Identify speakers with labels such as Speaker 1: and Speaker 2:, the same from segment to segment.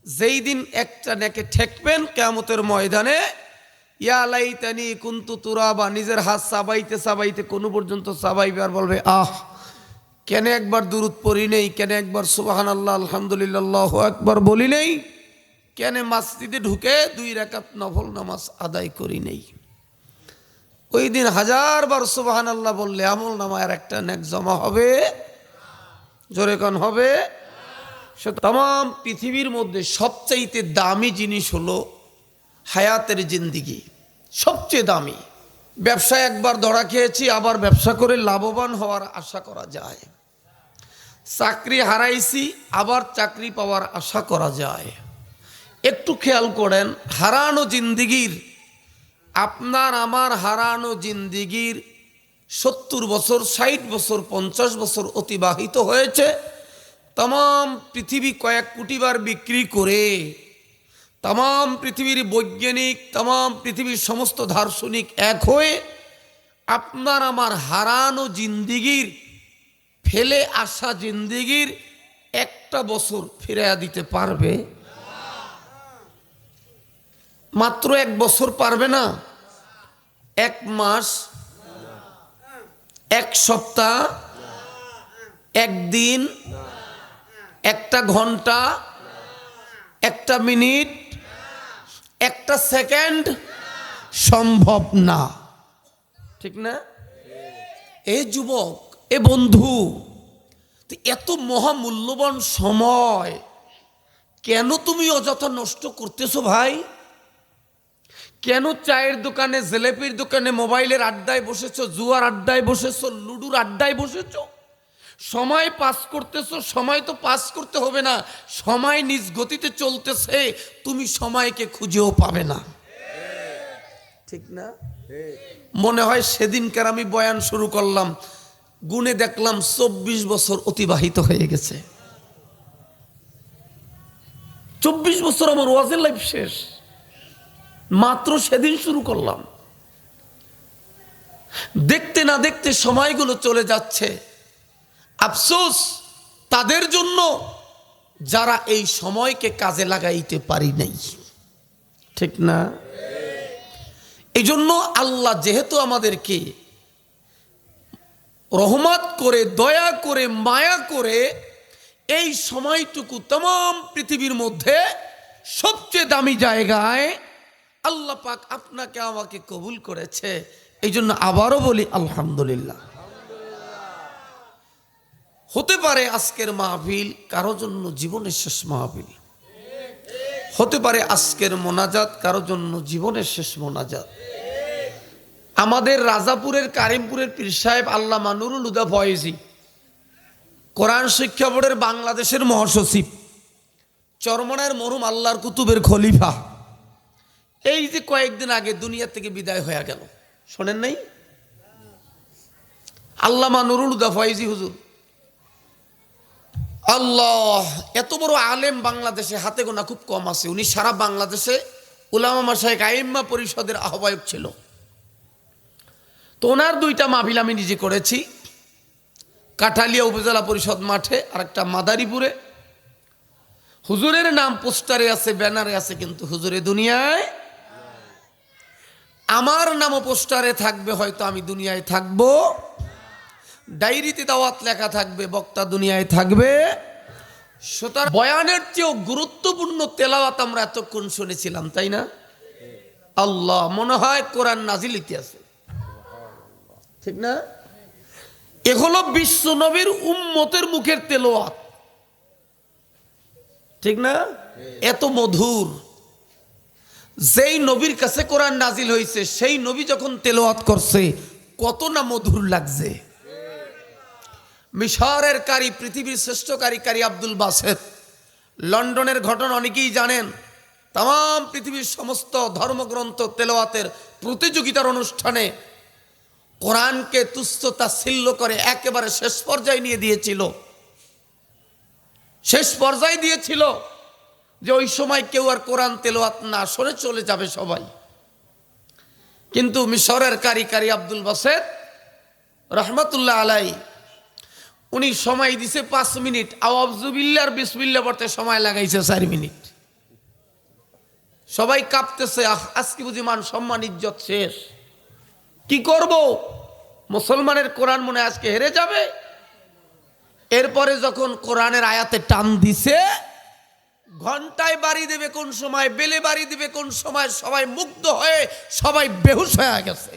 Speaker 1: যেই দিন একটা নেকে ঠেকবেন কিয়ামতের ময়দানে, ইয়া লাইতানি কুনতু তুরাবা, নিজের হাত চাবাইতে চাবাইতে কোনো পর্যন্ত চাবাইবে আর বলবে আহ, কেন একবার দুরূদ পড়ি নেই, কেন একবার সুবহানাল্লাহ আলহামদুলিল্লাহ আল্লাহু আকবার বলি নেই, কেন মসজিদে ঢুকে 2 রাকাত নফল নামাজ আদায় করি নেই। ওই দিন 1000 বার সুবহানাল্লাহ বললে আমল নামায় একটা নেক জমা হবে, জোরে কোন হবে। সে তাম পৃথিবীর মধ্যে সবচাইতে দামি জিনিস হলো হায়াতের জিন্দিগি, সবচেয়ে দামি। ব্যবসায় একবার ধরা খেয়েছি, আবার ব্যবসা করে লাভবান হওয়ার আশা করা যায়। চাকরি হারাইছি, আবার চাকরি পাওয়ার আশা করা যায়। একটু খেয়াল করেন, হারানো জিন্দিগির, আপনার আমার হারানো জিন্দিগির 70 বছর, 60 বছর, 50 বছর অতিবাহিত হয়েছে তাম পৃথিবী কয়েক কোটি বার বিক্রি করে, তাম পৃথিবীর বৈজ্ঞানিক, তাম পৃথিবীর সমস্ত দার্শনিক এক হয়ে আপনার আমার হারানো জিন্দিগির, ফেলে আসা জিন্দিগির 1টা বছর ফিরাইয়া দিতে পারবে? মাত্র 1 বছর পারবে না? 1 মাস, 1 সপ্তাহ, 1 দিন, 1টা ঘন্টা, 1টা মিনিট, 1টা সেকেন্ড সম্ভব না, ঠিক না? এ যুবক, এ বন্ধু, এত মহামূল্যবান সময় কেন তুমি অযথা নষ্ট করতেছো ভাই? কেন চায়ের দোকানে, জিলেপির দোকানে, মোবাইলের আড্ডায় বসেছো, জুয়ার আড্ডায় বসেছো, লুডুর আড্ডায় বসেছো? সময় পাস করতেছো। সময় তো পাস করতে হবে না, সময় নিজ গতিতে চলতেছে, তুমি সময়কে খুঁজেও পাবে না, ঠিক না? মনে হয় সেদিনকার আমি বয়ান শুরু করলাম, গুনে দেখলাম 24 বছর অতিবাহিত হয়ে গেছে। 24 বছর আমার ওয়াজের লাইফ শেষ, মাত্র সেদিন শুরু করলাম। দেখতে না দেখতে সময়গুলো চলে যাচ্ছে। আফসোস তাদের জন্য যারা এই সময়কে কাজে লাগাইতে পারি নাই, ঠিক না? এই জন্য আল্লাহ যেহেতু আমাদেরকে রহমত করে, দয়া করে, মায়া করে এই সময়টুকু তাম পৃথিবীর মধ্যে সবচেয়ে দামি জায়গায় আল্লাহ পাক আপনাকে আমাকে কবুল করেছে, এই জন্য আবারও বলি আলহামদুলিল্লাহ। হতে পারে আজকের মাহফিল কারো জন্য জীবনের শেষ মাহফিল, হতে পারে আজকের মোনাজাত কারো জন্য জীবনের শেষ মোনাজাত। আমাদের রাজাপুরের কারিমপুরের পীর সাহেব আল্লামা নুরুল হুদা ফয়েজী, কোরআন শিক্ষা বোর্ডের বাংলাদেশের মহাসচিব, চরমনার মরহুম আল্লাহর কুতুবের খলিফা, এই যে কয়েকদিন আগে দুনিয়া থেকে বিদায় হয়ে গেল, শোনেন নাই? আল্লামা নুরুল হুদা ফয়েজী হুজুর, আল্লাহ, এত বড় আলেম বাংলাদেশে হাতে গোনা খুব কম আছে। উনি সারা বাংলাদেশে উলামা মাশায়েখ আইম্মা পরিষদের আহ্বায়ক ছিল। তো ওনার 2টা মাহফিল আমি নিজে করেছি, কাঠালিয়া উপজেলা পরিষদ মাঠে আর একটা মাদারীপুরে। হুজুরের নাম পোস্টারে আছে, ব্যানারে আছে, কিন্তু হুজুরে দুনিয়ায়, আমার নামও পোস্টারে থাকবে, হয়তো আমি দুনিয়ায় থাকবো, ডায়েরিতে দাওয়াত লেখা থাকবে, বক্তা দুনিয়ায় থাকবে। সুতরাং বয়ানের চেয়েও গুরুত্বপূর্ণ তেলাওয়াত আমরা এতক্ষণ শুনেছিলাম, তাই না? আল্লাহ, মনে হয় কোরআন নাজিল ইতিহাসে, ঠিক না? এ হলো বিশ্ব নবীর উম্মতের মুখের তেলাওয়াত, ঠিক না? এত মধুর। যেই নবীর কাছে কোরআন নাজিল হয়েছে সেই নবী যখন তেলাওয়াত করছে কত না মধুর লাগছে। মিশরের কারি, পৃথিবীর শ্রেষ্ঠ কারি আব্দুল বাসেত, লন্ডনের ঘটনা অনেকেই জানেন। তাম পৃথিবীর সমস্ত ধর্মগ্রন্থ তেলাওয়াতের প্রতিযোগিতার অনুষ্ঠানে কোরআনকে তুচ্ছ তাচ্ছিল্য করে একেবারে শেষ পর্যায়ে নিয়ে দিয়েছিল। শেষ পর্যায়ে দিয়েছিল যে ওই সময় কেউ আর কোরআন তেলাওয়াত না শুনে চলে যাবে সবাই। কিন্তু মিশরের কারি আব্দুল বাসেত রহমতুল্লাহ আলাই, উনি সময় দিছে 5 মিনিট, আউযু বিল্লাহ আর বিসমিল্লাহ পড়তে সময় লাগাইছে 4 মিনিট। সবাই কাঁপতেছে, আজকে বুঝি মান সম্মান ইজ্জত শেষ, কি করব? মুসলমানের কোরআন মনে আজকে হেরে যাবে। এরপরে যখন কোরআনের আয়াতে টান দিছে, ঘন্টায় বাড়ি দেবে কোন সময়, বেলে বাড়ি দিবে কোন সময়, সবাই মুগ্ধ হয়ে সবাই বেহুশ হয়ে গেছে।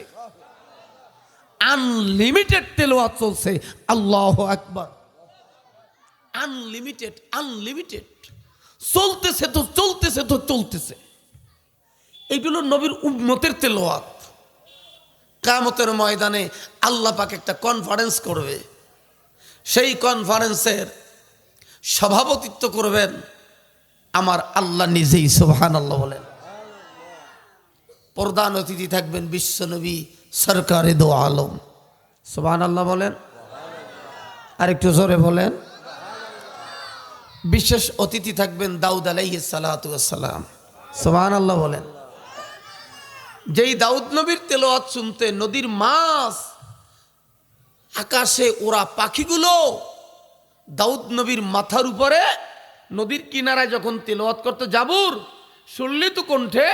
Speaker 1: আনলিমিটেড তেলাওয়াত চলছে, আল্লাহু আকবার। আনলিমিটেড আনলিমিটেড চলতেছে তো চলতেছে তো চলতেছে। এইগুলো নবীর উম্মতের তেলাওয়াত। কিয়ামতের ময়দানে আল্লাহ পাক একটা কনফারেন্স করবে, সেই কনফারেন্সের সভাপতিত্ব করবেন আমার আল্লাহ নিজেই, সুবহানাল্লাহ বলেন। প্রধান অতিথি থাকবেন বিশ্বনবী সরকারে দো আলম, সুবহানাল্লাহ বলেন। আরেকটু জোরে বলেন। বিশেষ অতিথি থাকবেন দাউদ আলাইহিস সালাতু ওয়াস সালাম, সুবহানাল্লাহ বলেন। যেই দাউদ নবীর তেলাওয়াত শুনতে নদীর মাছ, আকাশে ওরা পাখিগুলো দাউদ নবীর মাথার উপরে নদীর কিনারায় যখন তেলাওয়াত করতে জাবুর শুনলি তো কণ্ঠে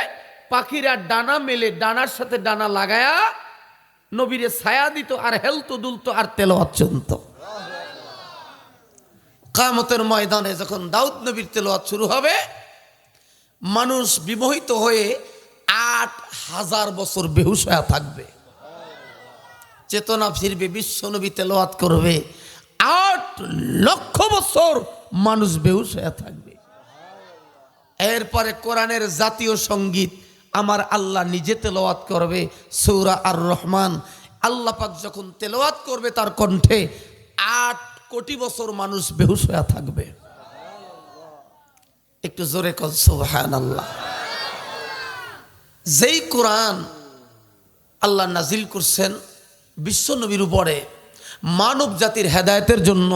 Speaker 1: পাখিরা ডানা মেলে ডানার সাথে ডানা লাগায়া নবীরে ছায়া দিত আর হেলতো দুলতো আর তেলাওয়াত শুনতো। কিয়ামতের ময়দানে যখন দাউদ নবীর তেলাওয়াত শুরু হবে, মানুষ বিমোহিত হয়ে ৮,০০০ বছর বেহুশ হয়ে থাকবে। চেতনা ফিরবে, বিশ্বনবী তেলাওয়াত করবে, ৮,০০,০০০ বছর মানুষ বেহুশ হয়ে থাকবে। এরপরে কোরআনের জাতীয় সঙ্গীত আমার আল্লাহ নিজে তেলাওয়াত করবে, সূরা আর রহমান। আল্লাহ পাক যখন তেলাওয়াত করবে তার কণ্ঠে ৮ কোটি বছর মানুষ বেহুশ হয়ে থাকবে। একটু জোরে কর সুবহানাল্লাহ। যেই কোরআন আল্লাহ নাজিল করছেন বিশ্বনবীর উপরে মানব জাতির হেদায়েতের জন্য,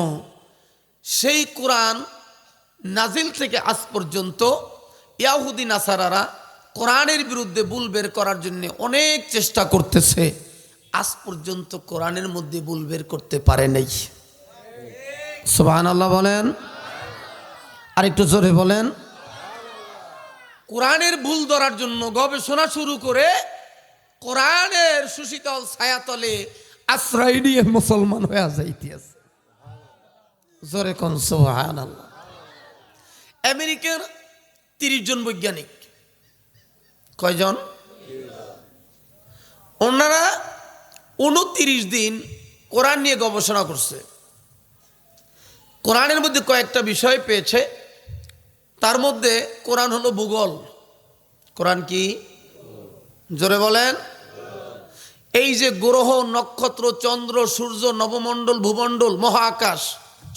Speaker 1: সেই কোরআন নাজিল থেকে আজ পর্যন্ত ইহুদি নাসারারা কোরআনের বিরুদ্ধে বুল বের করার জন্য অনেক চেষ্টা করতেছে, আজ পর্যন্ত কোরআনের মধ্যে বুল বের করতে পারে নাই। সুবহানাল্লাহ বলেন। আরেকটু জোরে বলেন। কোরআনের ভুল ধরার জন্য গবেষণা শুরু করে কোরআনের সুশীতল ছায়াতলে আশ্রয় নিয়ে মুসলমান হয়ে যাইতেছে। জোরে কোন সুবহানাল্লাহ। আমেরিকার ৩০ জন বৈজ্ঞানিক, কয়জন? ওনারা ২৯ দিন কোরআন নিয়ে গবেষণা করছে। কোরআনের মধ্যে কয়েকটা বিষয় পেয়েছে, তার মধ্যে কোরআন হলো ভূগোল। কোরআন কি? জোরে বলেন। এই যে গ্রহ, নক্ষত্র, চন্দ্র, সূর্য, নবমণ্ডল, ভূমণ্ডল, মহাকাশ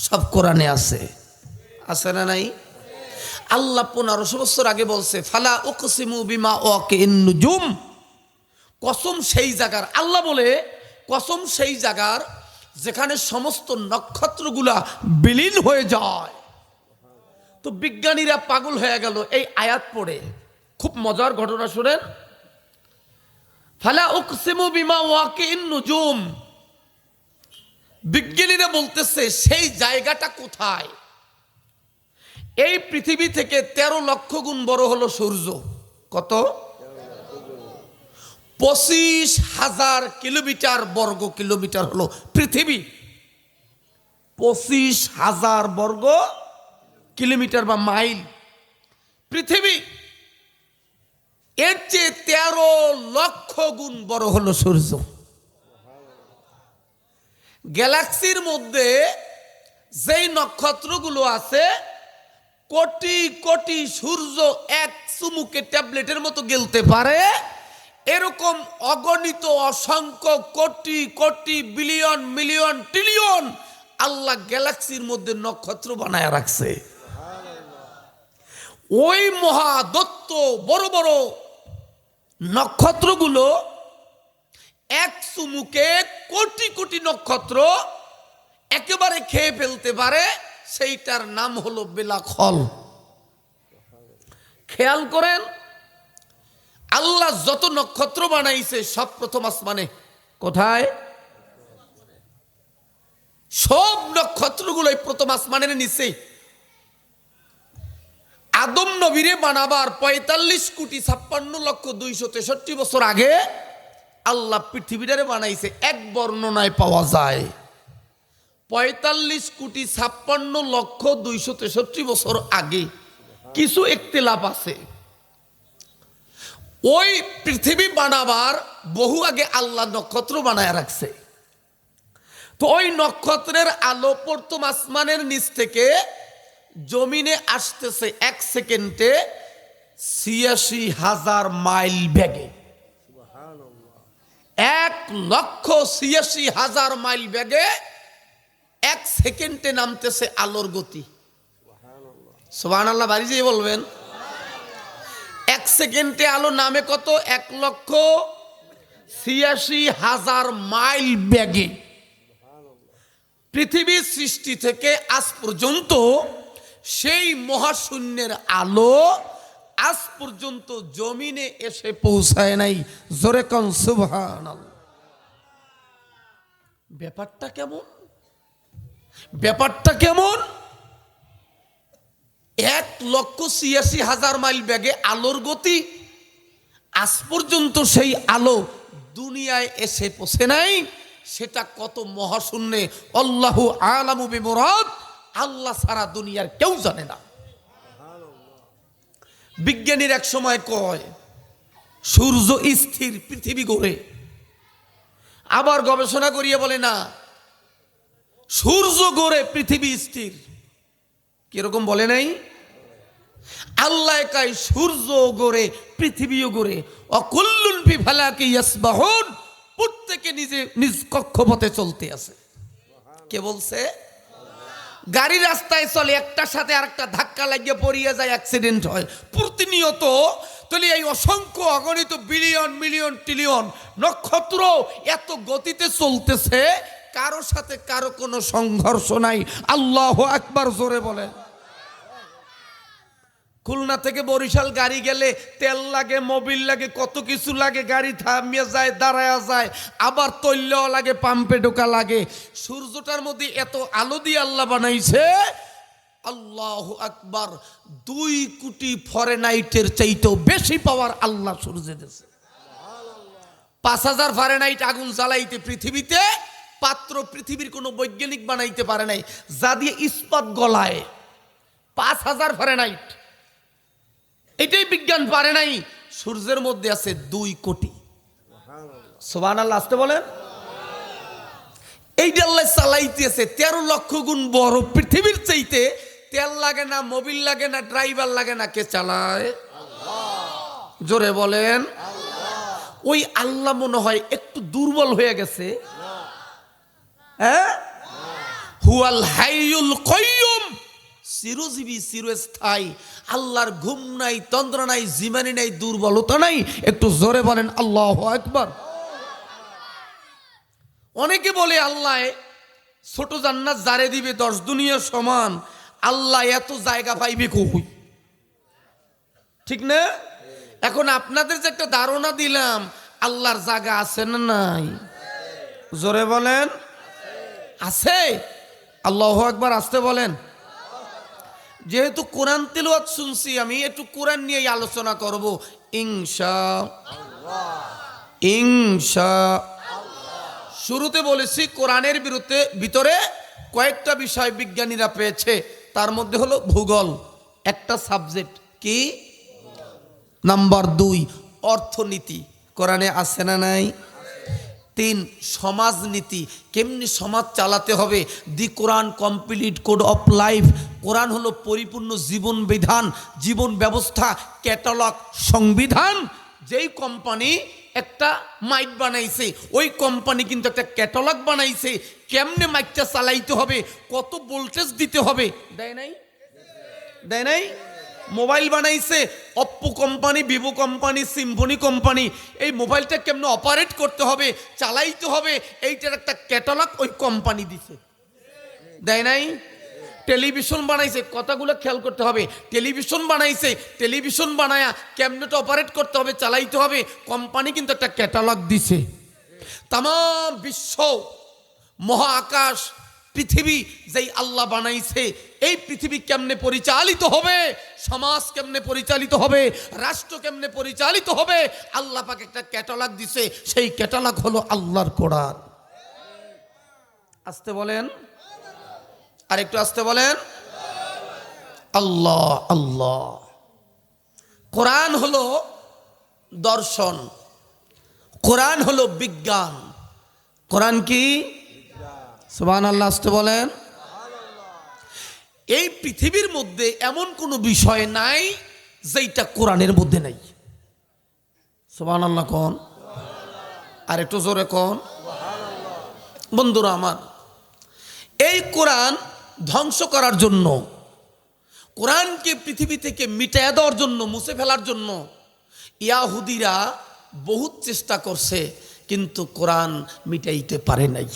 Speaker 1: সব কোরআনে আছে, আছে না নাই? আল্লাহ ১৫০০ বছর আগে বলছে ফালা উকসিমু বিমা ওয়াকিন নুজুম, কসম সেই জায়গার, আল্লাহ বলে কসম সেই জায়গার যেখানে সমস্ত নক্ষত্রগুলা বিলীন হয়ে যায়। তো বিজ্ঞানীরা পাগল হয়ে গেল এই আয়াত পড়ে। খুব মজার ঘটনা শুনেন। ফালা উকসিমু বিমা ওয়াকিন নুজুম, বিজ্ঞানীরা বলতেছে সেই জায়গাটা কোথায়? এই পৃথিবী থেকে ১৩ লক্ষ গুণ বড় হলো সূর্য। কত? ২৫,০০০ কিলোমিটার বর্গ কিলোমিটার হলো পৃথিবী। ২৫,০০০ বর্গ কিলোমিটার বা মাইল পৃথিবী। এর চেয়ে ১৩ লক্ষ গুণ বড় হলো সূর্য। গ্যালাক্সির মধ্যে যেই নক্ষত্রগুলো আছে, কোটি কোটি সূর্য এক চুমুকে ট্যাবলেটের মতো গেলতে পারে, এরকম অগণিত অসংখ্য crore crore billion million trillion আল্লাহ গ্যালাক্সির মধ্যে নক্ষত্র বানায় রাখছে। ওই মহাদত্ত বড় বড় নক্ষত্রগুলো এক চুমুকে কোটি কোটি নক্ষত্র একেবারে খেয়ে ফেলতে পারে, সেইটার নাম হলো বেলাখল। খেয়াল করেন, আল্লাহ যত নক্ষত্র বানাইছে সব প্রথম আসমানে। কোথায়? সব নক্ষত্রগুলোই প্রথম আসমানের নিচে। আদম নবীরে বানাবার 45,56,263 বছর আগে আল্লাহ পৃথিবীটারে বানাইছে। এক বর্ণনায় পাওয়া যায় 45,56,263 বছর আগে। কিছু ইখতিলাফ আছে। ওই পৃথিবী বানাবার বহু আগে আল্লাহ নক্ষত্র বানায় রাখছে। তো ওই নক্ষত্রের আলো প্রথম আসমানের নিচ থেকে জমিনে আসতেছে 1 সেকেন্ডে 86,000 মাইল বেগে। 1,86,000 মাইল বেগে 1 সেকেন্ডে নামতেছে আলোর গতি। সুবহানাল্লাহ, বাড়ি যেয়ে বলবেন। 1 সেকেন্ডে আলো নামে কত? 1,86,000 মাইল বেগে। পৃথিবীর সৃষ্টি থেকে আজ পর্যন্ত সেই মহাশূন্যের আলো আজ পর্যন্ত জমিনে এসে পৌঁছায় নাই। জোরে কোন সুবহানাল্লাহ। ব্যাপারটা কেমন? ব্যাপারটা কেমন? 1,86,000 মাইল বেগে আলোর গতি। আজ পর্যন্ত সেই আলো দুনিয়ায় এসে পৌঁছে নাই। সেটা কত মহাশূন্যে, আল্লাহু আলামু বিমুরাদ, আল্লাহ সারা দুনিয়ার কেউ জানে না। বিজ্ঞানীর এক সময় কয় সূর্য স্থির, পৃথিবী ঘোরে। আবার গবেষণা করিয়ে বলে না, সূর্য ঘোরে, পৃথিবী স্থির। কিরকম বলে নাই? আল্লাহ কয় সূর্য ঘোরে, পৃথিবীও ঘোরে। অকুল্লুন ফি ফালাকি ইয়াসবাহুন, প্রত্যেকে নিজে নিজ কক্ষপথে চলতে আছে। কে বলছে? গাড়ি রাস্তায় চলে, একটার সাথে আরেকটা ধাক্কা লাগিয়ে পড়িয়ে যায়, অ্যাক্সিডেন্ট হয় প্রতিনিয়ত। তাহলে এই অসংখ্য অগণিত বিলিয়ন মিলিয়ন ট্রিলিয়ন নক্ষত্র এত গতিতে চলতেছে, কারো সাথে কারো কোনো সংঘর্ষ নাই। আল্লাহু আকবার, জোরে বলে। খুলনা থেকে বরিশাল গাড়ি গেলে তেল লাগে, মোবিল লাগে, কত কিছু লাগে। গাড়ি থামিয়ে যায়, দাঁড়ায়া যায়, আবার তৈলও লাগে, পাম্পে ঢোকা লাগে। সূর্যটার মধ্যে এত আলো দিয়ে আল্লাহ বানাইছে, আল্লাহু আকবার, 2 কোটি ফরেনাইটের চাইতেও বেশি পাওয়ার আল্লাহ সূর্যে দিয়েছে। 5,000 ফরেনাইট আগুন জ্বালাইতে পৃথিবীতে পাত্র পৃথিবীর কোনো বৈজ্ঞানিক বানাইতে পারে নাই, যা দিয়ে ইস্পাত গলায়। 5,000 ফরেনাইট, এটাই বিজ্ঞান পারে নাই। সূর্যের মধ্যে আছে 2 কোটি। সুবহানাল্লাহ, আসতে বলেন। এইটা আল্লাহ চালাইতেছে 13 লক্ষ গুণ বড় পৃথিবীর চাইতে। তেল লাগে না, মোবিল লাগে না, ড্রাইভার লাগে না, কে চালায়? জোরে বলেন। ওই আল্লাহ মনে হয় একটু দুর্বল হয়ে গেছে। হ্যাঁ, হুয়াল হাইয়ুল কাইয়ুম, চিরজীবী চিরস্থায়ী। আল্লাহর ঘুম নাই, তন্দ্র নাই, জীবনী নাই, দুর্বলতা নাই। একটু জোরে বলেন আল্লাহু আকবার। অনেকে বলে আল্লাহ ছোট জান্নাত যারে দিবে 10 দুনিয়ার সমান। আল্লাহ এত জায়গা পাইবে কই? ঠিক না? এখন আপনাদের যে একটা ধারণা দিলাম, আল্লাহর জায়গা আছে না নাই? জোরে বলেন। আছে। আল্লাহু আকবার, আসতে বলেন। যেহেতু কোরআন তিলাওয়াত শুনছি, আমি একটু কোরআন নিয়ে আলোচনা করব ইনশাআল্লাহ। শুরুতে বলেছি কোরআনের ভিতরে কয়েকটা বিষয় বিজ্ঞানীরা পেয়েছে। তার মধ্যে হলো ভূগোল একটা সাবজেক্ট। কি? নাম্বার 2 অর্থনীতি, কোরআনে আছে না নাই? 3 সমাজনীতি, কেমনি সমাজ চালাতে হবে। দি কোরআন কমপ্লিট কোড অফ লাইফ, কোরআন হলো পরিপূর্ণ জীবন বিধান, জীবন ব্যবস্থা, ক্যাটালগ, সংবিধান। যেই কোম্পানি একটা মাইক বানাইছে, ওই কোম্পানি কিন্তু একটা ক্যাটালগ বানাইছে, কেমনে মাইকটা চালাইতে হবে, কত ভোল্টেজ দিতে হবে। দেয় নাই? দেয় নাই? মোবাইল বানাইছে Oppo company, Vivo company, Symphony company. এই মোবাইলটা কেমনে অপারেট করতে হবে, চালাইতে হবে, এইটার একটা ক্যাটালগ ওই কোম্পানি দিছে। দেয় নাই? টেলিভিশন বানাইছে, কথাগুলো খেয়াল করতে হবে। টেলিভিশন বানাইছে, টেলিভিশন বানায়া কেমনে অপারেট করতে হবে, চালাইতে হবে, কোম্পানি কিন্তু একটা ক্যাটালগ দিছে। তাম বিশ্ব, মহাকাশ, পৃথিবী যেই আল্লাহ বানাইছে, এই পৃথিবী কেমনে পরিচালিত হবে, সমাজ কেমনে পরিচালিত হবে, রাষ্ট্র কেমনে পরিচালিত হবে, আল্লাহ পাক একটা ক্যাটালগ দিছে। সেই ক্যাটালগ হলো আল্লাহর কোরআন। আস্তে বলেন, আর একটু আস্তে বলেন, আল্লাহ আল্লাহ। কোরআন হলো দর্শন, কোরআন হলো বিজ্ঞান। কোরআন কি? সুবহানাল্লাহ, আস্তে বলেন। এই পৃথিবীর মধ্যে এমন কোনো বিষয় নাই যেটা কোরআনের মধ্যে নাই। সুবহানাল্লাহ কোন, আর একটু জোরে কোন। বন্ধুরা আমার, এই কোরআন ধ্বংস করার জন্য, কোরআনকে পৃথিবী থেকে মিটাইয়া দেওয়ার জন্য, মুছে ফেলার জন্য ইয়াহুদিরা বহুত চেষ্টা করছে, কিন্তু কোরআন মিটাইতে পারে নাই,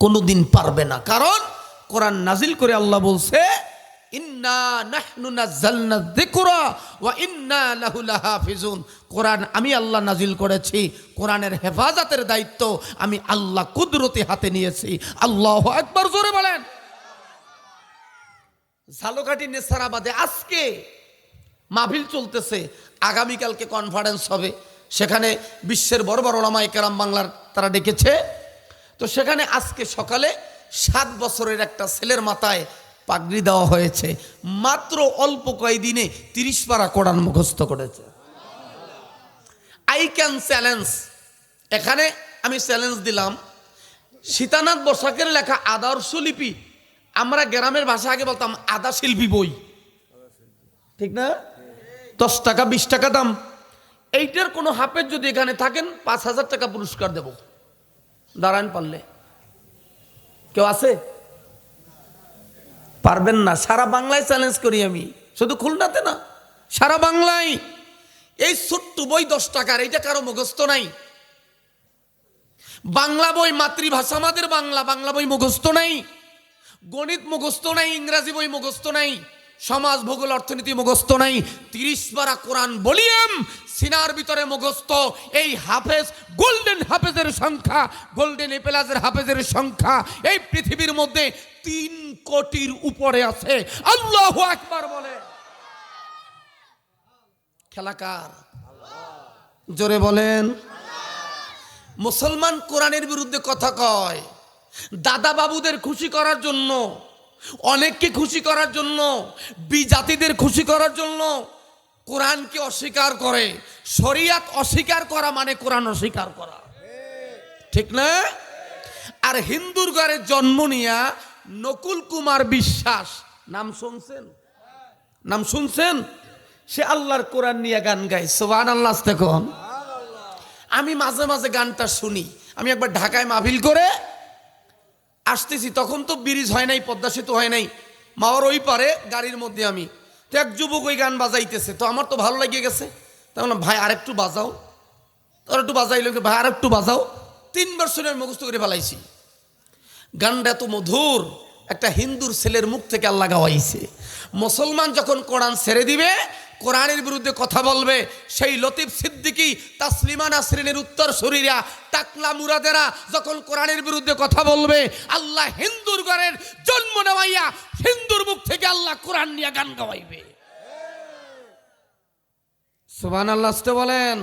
Speaker 1: কোনোদিন পারবে না। কারণ কোরআন নাজিল করে আল্লাহ বলছে, ইন্না নাহনু নাযালনা যিকরা ওয়া ইন্না লাহু লাহাফিজুন। কোরআন আমি আল্লাহ নাজিল করেছি, কোরআনের হেফাজতের দায়িত্ব আমি আল্লাহ কুদরতি হাতে নিয়েছি। আল্লাহু আকবার, জোরে বলেন। ঝালকাঠি নেসারাবাদে আজকে মাহফিল চলতেছে, আগামীকালকে কনফারেন্স হবে, সেখানে বিশ্বের বড় বড় ওলামায়ে কেরাম বাংলার তারা ডেকেছে। তো সেখানে আজকে সকালে 7 বছরের একটা ছেলের মাথায় পাগড়ি দেওয়া হয়েছে, মাত্র অল্প কয়েকদিনে 30 পারা কোরআন মুখস্থ করেছে। আই ক্যান চ্যালেঞ্জ, এখানে আমি চ্যালেঞ্জ দিলাম, সীতানাথ বসাকের লেখা আদর্শলিপি, আমরা গ্রামের ভাষা আগে বলতাম আদা শিল্পী বই, ঠিক না? 10 টাকা 20 টাকা দাম। এইটার কোনো হাফেজ যদি এখানে থাকেন 5000 টাকা পুরস্কার দেব, দাঁড়ান পারলে। কেউ আছে? পারবেন না। সারা বাংলায় চ্যালেঞ্জ করি আমি, শুধু খুলনাতে না, সারা বাংলায়। এই ছোট্ট বই 10 টাকার, এইটা কারো মুখস্থ নাই। বাংলা বই, মাতৃভাষা আমাদের বাংলা, বাংলা বই মুখস্থ নাই, গণিত মুখস্থ নাই, ইংরাজি বই মুখস্থ নাই, সমাজ ভূগোল অর্থনীতি মুখস্থ নাই। 30 পারা কোরআন ভলিউম সিনার ভিতরে মুখস্থ। এই হাফেজ, গোল্ডেন হাফেজের সংখ্যা, গোল্ডেন এপেলাজের হাফেজের সংখ্যা এই পৃথিবীর মধ্যে 3 কোটির উপরে আছে। আল্লাহু আকবার বলে। খেলাকার, জোরে বলেন। মুসলমান কোরআনের বিরুদ্ধে কথা কয়, দাদা বাবুদের খুশি করার জন্য, অনেককে খুশি করার জন্য, বিজাতিদের খুশি করার জন্য কোরআনকে অস্বীকার করে। শরিয়াত অস্বীকার করা মানে কোরআন অস্বীকার করা, ঠিক না? আর হিন্দুর ঘরে জন্ম নিয়া নকুল কুমার বিশ্বাস, নাম শুনছেন? নাম শুনছেন? সে আল্লাহর কোরআন নিয়ে গান গায়। সুবহানাল্লাহ, দেখুন। আমি মাঝে মাঝে গানটা শুনি। আমি একবার ঢাকায় মাহফিল করে আসতেছি, তখন তো ব্রিজ হয় নাই, পদ্মা সেতু হয় নাই, মাওয়ার ওই পারে গাড়ির মধ্যে আমি, তো এক যুবক ওই গান বাজাইতেছে, তো আমার তো ভালো লাগিয়ে গেছে। তাই বললাম, ভাই আরেকটু বাজাও। তোর একটু বাজাইল, ভাই আরেকটু বাজাও। 3 বার শুনে আমি মুখস্থ করে ফেলাইছি। গানটা এত মধুর, একটা হিন্দুর ছেলের মুখ থেকে আল্লাহ গাওয়াইছে। মুসলমান যখন কোরআন ছেড়ে দিবে, কোরআনের বিরুদ্ধে কথা বলবে, সেই লতিফ সিদ্দিকী, তাসলিমা নাসরিনের উত্তর শরীরা, টাকলা মুরাদেরা যখন কোরআনের বিরুদ্ধে কথা বলবে, আল্লাহ হিন্দুর ঘরের জন্ম নেওয়াইয়া হিন্দুর মুখ থেকে আল্লাহ কোরআন নিয়ে গান গাওয়াইবে। সুবহানাল্লাহ, আসতে বলেন।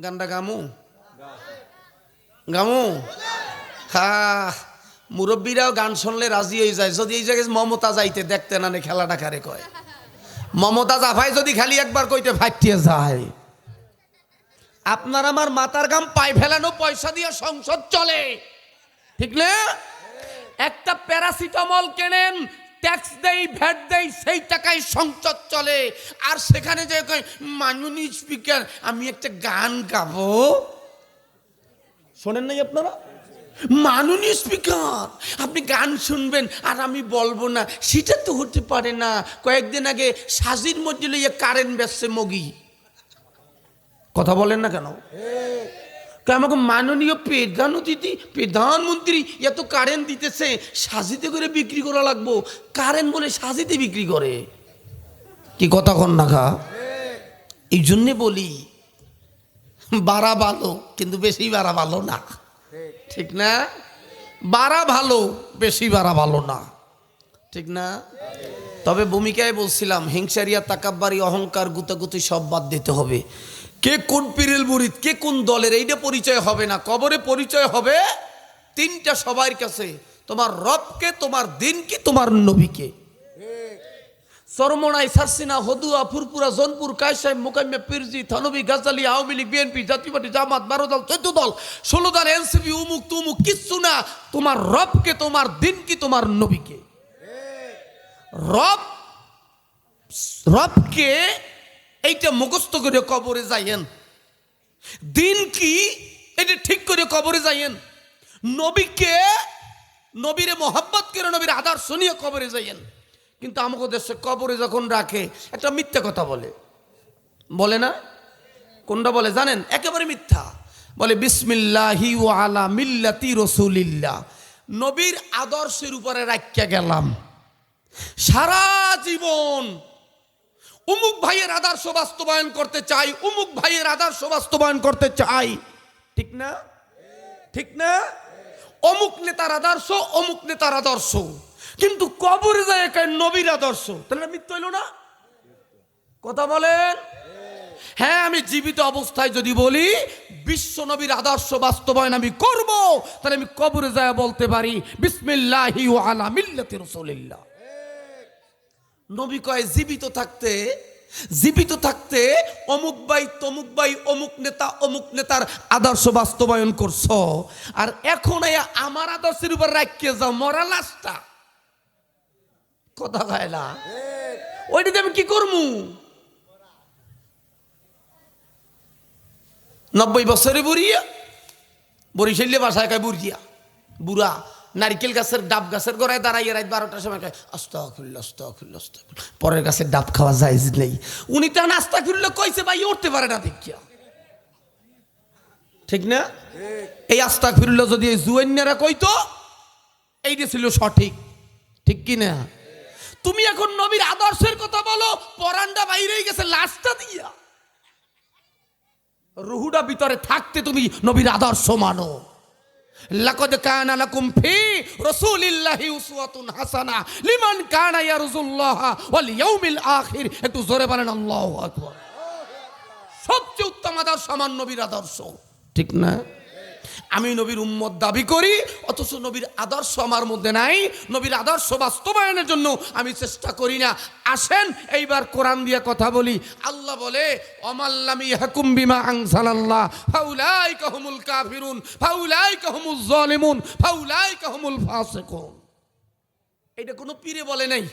Speaker 1: গানটা গামু গামু হ্যাঁ, মুরব্বীরাও গান শুনলে রাজি হয়ে যায়। যদি এই জায়গায় মমতা যাইতে দেখতে না, খেলাটা কারে কয়? মমতা জাফাই যদি খালি একবার কইতে ফাটিয়ে যায়। আপনার আমার মাথার গাম পায়ে ফেলানো পয়সা দিয়ে সংসদ চলে, ঠিক না? একটা প্যারাসিটামল কেনেন, ট্যাক্স দেই, ভ্যাট দেই, সেই টাকায় সংসদ চলে। আর সেখানে যে মাননীয় স্পিকার আমি একটা গান গাবো, শোনেন নাই আপনারা? মাননীয় স্পিকার আপনি গান শুনবেন আর আমি বলবো না, সেটা তো হতে পারে না। কয়েকদিন আগে সাজির মধ্যে লইয়া কারেন্ট বেচছে মগি। কথা বলেন না কেন? আমাকে মাননীয় প্রধানমন্ত্রী এত কারেন্ট দিতেছে, সাজিতে করে বিক্রি করা লাগবো। কারেন্ট বলে সাজিতে বিক্রি করে, কি কথা কন না খা? এই জন্যে বলি, বাড়া ভালো কিন্তু বেশি বাড়া ভালো না, ঠিক না? বাড়া ভালো, বেশি বাড়া ভালো না। ঠিক না? তবে ভূমিকায় বলছিলাম হিংসারিয়া তাকাব্বারি অহংকার গুতাগুতি সব বাদ দিতে হবে। কে কোন পীরের মুরিদ, কে কোন দলের, এইটা পরিচয় হবে না। কবরে পরিচয় হবে তিনটা সবার কাছে, তোমার রবকে, তোমার দিনকে, তোমার নবীকে। চরমনাই, সারসিনা, হদুয়া, ফুরপুরা, জনপুর, কায়সাই, মোকাইমে, পিরজি, থানবী, গাজালি, আওয়ামী লীগ, বিএনপি, জাতীয় পার্টি, জামাত, 12 দল, 14 দল, 16 দল, এনসিপি, উমুক তুমুক, কিচ্ছু না। তোমার রবকে, তোমার দিনকে, তোমার নবীকে। রবকে এইটা মুখস্থ করে কবরে যাইয়েন। দিন কি এটা ঠিক করে কবরে যাইয়েন। নবীকে, নবীরে মোহাব্বত করে, নবীর আদর্শ নিয়ে কবরে যাইয়েন। কিন্তু আমাদের দেশে কবরে যখন রাখে একটা মিথ্যা কথা বলে, বলে না? কোনটা বলে জানেন? একেবারে মিথ্যা বলে, বিসমিল্লাহি ওয়া আলা মিল্লাতি রাসূলিল্লাহ, নবীর আদর্শের উপরে রাখিয়া গেলাম সারা জীবন। উমুক ভাইয়ের আদর্শ বাস্তবায়ন করতে চাই, উমুক ভাইয়ের আদর্শ বাস্তবায়ন করতে চাই। ঠিক না? ঠিক না? অমুক নেতার আদর্শ, অমুক নেতার আদর্শ, কিন্তু কবরে যায় একা নবীর আদর্শ। তাহলে মিথ্যা হইল না? কথা বলেন। হ্যাঁ, আমি জীবিত অবস্থায় যদি বলি বিশ্ব নবীর আদর্শ বাস্তবায়ন আমি করব, তাহলে আমি কবরে যায় বলতে পারি বিসমিল্লাহি ওয়া আলা মিল্লাতি রাসূলিল্লাহ। নবী কয় জীবিত থাকতে অমুক ভাই, তমুক ভাই, অমুক নেতা, অমুক নেতার আদর্শ বাস্তবায়ন করছ, আর এখন আমার আদর্শের উপর রাখিয়ে যাও মরা লাশটা। কথা হয় না? ওইটাতে আমি কি করবো? 90 বছরে বুড়িয়া, বরিশালে ভাষায় কয় বুড়িয়া, বুড়া। নারিকেল গাছের ডাব গাছের গোড়ায় দাঁড়াইয়ে রাত 12টার সময় কয় আস্তাগফিরুল্লাহ, আস্তাগফিরুল্লাহ, আস্তাগফিরুল্লাহ। পরের গাছের ডাব খাওয়া জায়েজ নেই। উনি তো আস্তাগফিরুল্লাহ কইছে, ভাই উঠতে পারে না দেখিয়া। ঠিক না? এই আস্তাগফিরুল্লাহ যদি এই জুয়ান্নারা কইতো, এইটা ছিল সঠিক। ঠিক কি না? তুমি এখন নবীর আদর্শের কথা বলো, পরান্ডা বাইরেই গেছে লাশটা দিয়া। রুহুটা ভিতরে থাকতে তুমি নবীর আদর্শ মানো। লাকাদ কানা লাকুম ফি রাসূলিল্লাহি উসওয়াতুন হাসানাহ লিমান কানা ইয়ারজুল্লাহ ওয়াল ইয়াউমিল আখির। একটু জোরে বলেন আল্লাহু আকবার। সবচেয়ে উত্তম আদর্শ আমার নবীর আদর্শ। ঠিক না? আমি নবীর উম্মত দাবি করি, অথচ নবীর আদর্শ আমার মধ্যে নাই। নবীর আদর্শ বাস্তবায়নের জন্য আমি চেষ্টা করি না। আসেন এইবার কোরআন দিয়ে কথা বলি। আল্লাহ বলে, অমাল্লাম ইয়াহকুম বিমা আনজালাল্লাহ ফাউলাইকা হুমুল কাফিরুন ফাউলাইকা হুমুজ জালিমুন ফাউলাইকা হুমুল ফাসিকুন। এটা কোনো পীরে বলে নাই,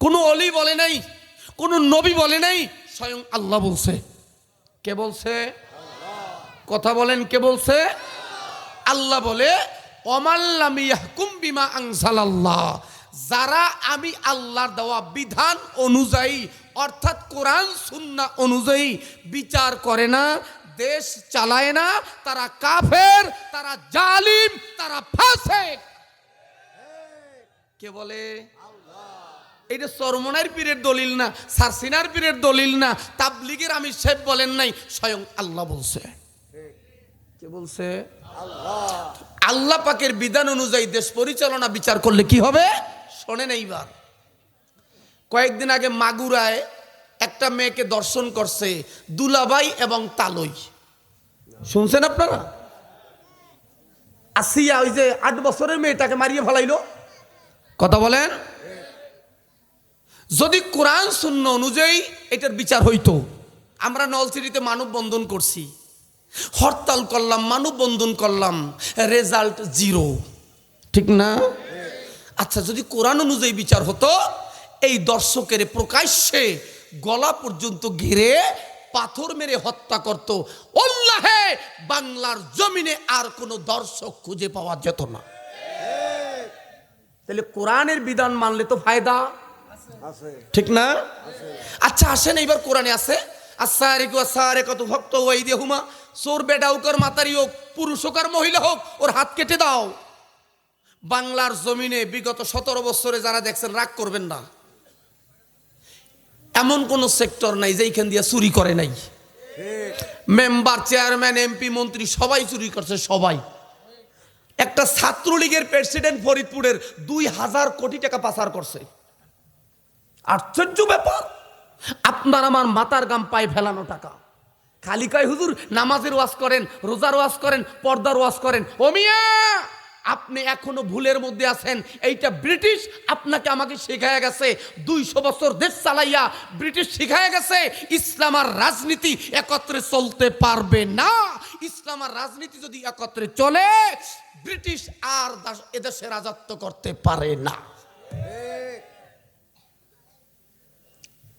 Speaker 1: কোনো অলি বলে নাই, কোনো নবী বলে নাই, স্বয়ং আল্লাহ বলছে। কে বলছে? কথা বলেন, কে বলছে? আল্লাহ বলে, অমাল্লাম ইয়াহকুম বিমা আনজালাল্লাহ, যারা আমি আল্লাহর দেওয়া বিধান অনুযায়ী অর্থাৎ কোরআন সুন্নাহ অনুযায়ী বিচার করে না, দেশ চালায় না, তারা কাফের, তারা জালিম, তারা ফাসিক। কে বলে? এটা চরমনার পীরের দলিল না, সারসিনার পীরের দলিল না, তাবলীগের আমির সাহেব বলেন নাই, স্বয়ং আল্লাহ বলছে। কে বলছে? আল্লাহ। আল্লাহ পাকের বিধান অনুযায়ী দেশ পরিচালনা বিচার করলে কি হবে শোনেন। এইবার কয়েকদিন আগে মাগুরায় একটা মেয়েকে দর্শন করছে দুলাভাই এবং তালই। শুনছেন আপনারা? আসিয়া, ওই যে 8 বছরের মেয়েটাকে মারিয়ে ফেলাইলো। কথা বলেন। যদি কোরআন সুন্নাহ অনুযায়ী এটার বিচার হইতো, আমরা নলছিটিতে মানববন্ধন করছি, হরতাল করলাম, মানববন্ধন করলাম, রেজাল্ট 0। ঠিক না? আচ্ছা, যদি কোরআন অনুযায়ী বিচার হতো, এই দর্শকের প্রকাশ্যে গলা পর্যন্ত ঘিরে পাথর মেরে হত্যা করত, আল্লাহে বাংলার জমিনে আর কোনো দর্শক খুঁজে পাওয়া যেত না। তাহলে কোরআনের বিধান মানলে তো ফায়দা আছে। ঠিক না? আচ্ছা আসেন, এইবার কোরআনে আছে আসারিকু আসারিকাতু ফাকতু আইদিহুমা, চোর বেটা হোক আর মাতারি হোক, পুরুষ হোক আর মহিলা হোক, ওর হাত কেটে দাও। বাংলার জমিনে বিগত 17 বছরে যারা দেখছেন, রাগ করবেন না, এমন কোন সেক্টর নাই যেখান দিয়ে চুরি করে নাই। মেম্বার, চেয়ারম্যান, এমপি, মন্ত্রী সবাই চুরি করছে, সবাই। একটা ছাত্রলীগের প্রেসিডেন্ট ফরিদপুরের 2000 কোটি টাকা পাচার করছে। আশ্চর্য ব্যাপার, আপনার আমার মাথার গাম পায়ে ফেলানো টাকা। খালি কয় হুজুর নামাজের ওয়াজ করেন, রোজার ওয়াজ করেন, পর্দার ওয়াজ করেন। ও মিয়া, আপনি এখনো ভুলের মধ্যে আছেন। এইটা ব্রিটিশ আপনাকে আমাকে শেখায় গেছে। 200 বছর দেশ চালাইয়া ব্রিটিশ শিখায় গেছে ইসলাম আর রাজনীতি একত্রে চলতে পারবে না। ইসলাম আর রাজনীতি যদি একত্রে চলে, ব্রিটিশ আর এদেশে রাজত্ব করতে পারে না।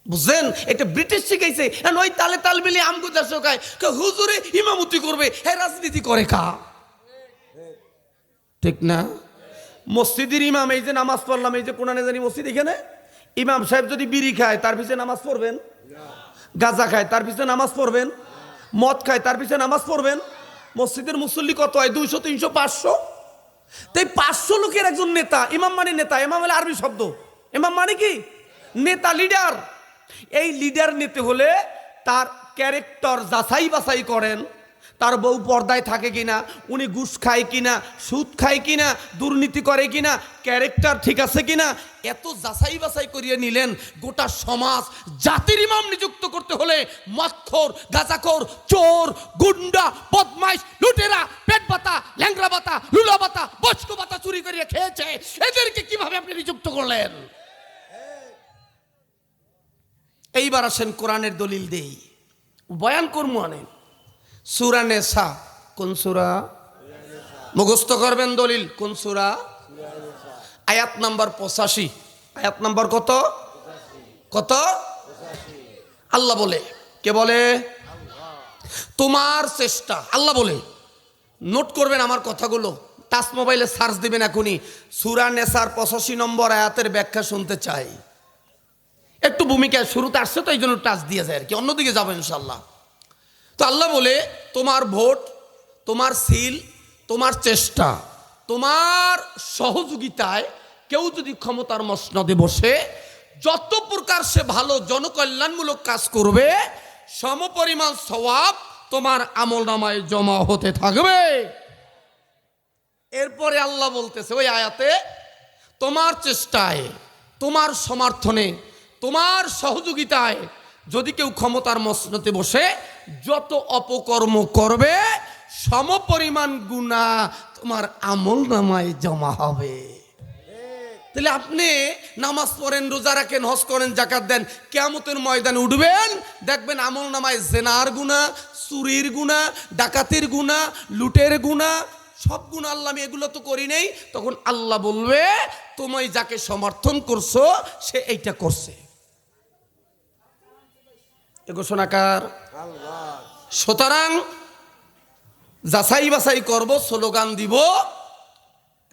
Speaker 1: বুঝলেন? এটা ব্রিটিশ শিখাইছে। ওই তালে তাল মিলে আমগো দেশ খায়, হুজুরে ইমামতি করবে, হ্যাঁ রাজনীতি করে কা, ঠিক না? মসজিদের ইমাম, এই যে নামাজ পড়লাম, এই যে কোরআনে জানি মসজিদ, এখানে ইমাম সাহেব যদি বিড়ি খায় তার পিছনে নামাজ পড়বেন? গাঁজা খায় তার পিছনে নামাজ পড়বেন? মদ খায় তার পিছনে নামাজ পড়বেন? মসজিদের মুসল্লি কত হয়? 200, 300, 500। তাই 500 লোকের একজন নেতা। ইমাম মানে নেতা, ইমাম হলে আরবি শব্দ। ইমাম মানে কি? নেতা, লিডার। এই লিডার নিতে হলে তার ক্যারেক্টার যাচাই বাছাই করেন। তার বউ পর্দায় থাকে কিনা, উনি ঘুষ খায় কিনা, সুদ খায় কিনা, দুর্নীতি করে কিনা, ক্যারেক্টার ঠিক আছে কিনা, এত যাচাই বাছাই করিয়ে নিলেন। গোটা সমাজ জাতির ইমাম নিযুক্ত করতে হলে মদখোর, গাঁজাখোর, চোর, গুন্ডা, বদমাইশ, লুটেরা, পেট বাতা, ল্যাংরা বাতা, লুলা বাতা, বস্ক বাতা চুরি করিয়ে খেয়েছে, এদেরকে কিভাবে আপনি নিযুক্ত করলেন? এইবার আসেন কোরআনের দলিল দেই, বয়ান কর্ম আনেন। সূরা নেসা, কোন সূরা? মুখস্থ করবেন দলিল। কোন সূরা? আয়াত নাম্বার 85। আয়াত নাম্বার কত? কত? আল্লাহ বলে, কে বলে? তোমার চেষ্টা। আল্লাহ বলে, নোট করবেন আমার কথাগুলো, টাচ মোবাইলে সার্চ দিবেন এখনই। সূরা নেসার 85 নম্বর আয়াতের ব্যাখ্যা শুনতে চাই। একটু ভূমিকায় শুরুতে আসছে তো এই জন্য টাচ দিয়ে যায় আর কি, অন্যদিকে যাবো ইনশাল্লাহ। তো আল্লাহ বলে, তোমার ভোট, তোমার সিল, তোমার চেষ্টা, তোমার সহযোগিতায় কেউ যদি ক্ষমতার মসনদে বসে যত প্রকার সে ভালো জনকল্যাণমূলক কাজ করবে, সমপরিমাণ সওয়াব তোমার আমলনামায় জমা হতে থাকবে। এরপরে আল্লাহ বলতেছে ওই আয়াতে, তোমার চেষ্টায়, তোমার সমর্থনে, তোমার সহযোগিতায় যদি কেউ ক্ষমতার মসনদে বসে যত অপকর্ম করবে, সমপরিমাণ গুনাহ তোমার আমলনামায় জমা হবে। তাহলে আপনি নামাজ পড়েন, রোজা রাখেন, হজ করেন, যাকাত দেন, কিয়ামতের ময়দানে উঠবেন, দেখবেন আমলনামায় জেনার গুনাহ, চুরির গুনাহ, ডাকাতির গুনাহ, লুটের গুনাহ, সব গুনাহ। আল্লাহ আমি এগুলো তো করি নাই। তখন আল্লাহ বলবে, তুমি যাকে সমর্থন করছো সে এইটা করছে। এ ঘোষণাকার আল্লাহ। সুতরাং যাচাই বাছাই করব, স্লোগান দিব,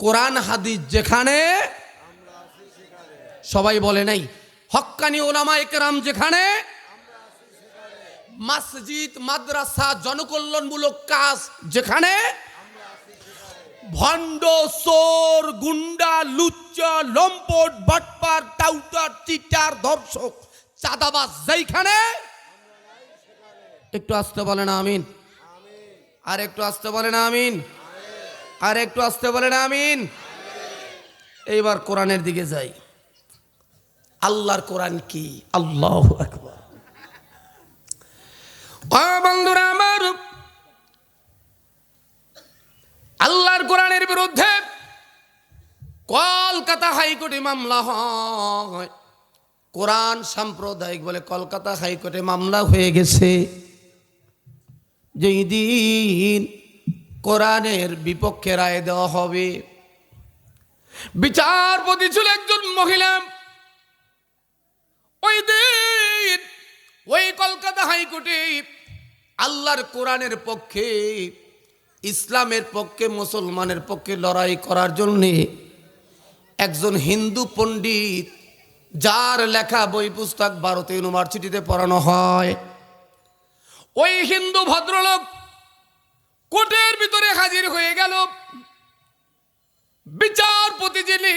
Speaker 1: কোরআন হাদিস যেখানে, সবাই বলে নাই, হক্কানি ওলামায়ে কেরাম যেখানে, মসজিদ, মাদ্রাসা, জনকল্যাণমূলক কাজ যেখানে, ভণ্ড, চোর, গুন্ডা, লুচ্চা, লম্পট, বাটপার, টাউটার, চিটার, ধর্ষক, চাঁদাবাজ যেখানে, একটু আসতে বলেন আমিন। আর একটু আসতে বলেন আমিন। আর একটু আসতে বলেন আমিন। এইবার কোরআনের দিকে যাই। আল্লাহর কোরআন কি? আল্লাহু আকবার। ও বন্ধুরা আমার, আল্লাহর কোরআনের বিরুদ্ধে কলকাতা হাইকোর্টে মামলা হয়। কোরআন সাম্প্রদায়িক বলে কলকাতা হাইকোর্টে মামলা হয়ে গেছে। যেই দিন কোরআনের বিপক্ষে রায় দেওয়া হবে, বিচারপতি ছিল একজন মহিলা। ওই দিন ওই কলকাতা হাইকোর্টে আল্লাহর কোরআনের পক্ষে, ইসলামের পক্ষে, মুসলমানের পক্ষে লড়াই করার জন্য একজন হিন্দু পণ্ডিত, যার লেখা বই পুস্তক ভারতীয় ইউনিভার্সিটিতে পড়ানো হয়, ওই হিন্দু ভদ্রলোক কোর্টের ভিতরে হাজির হয়ে গেল। বিচারপতি যিনি,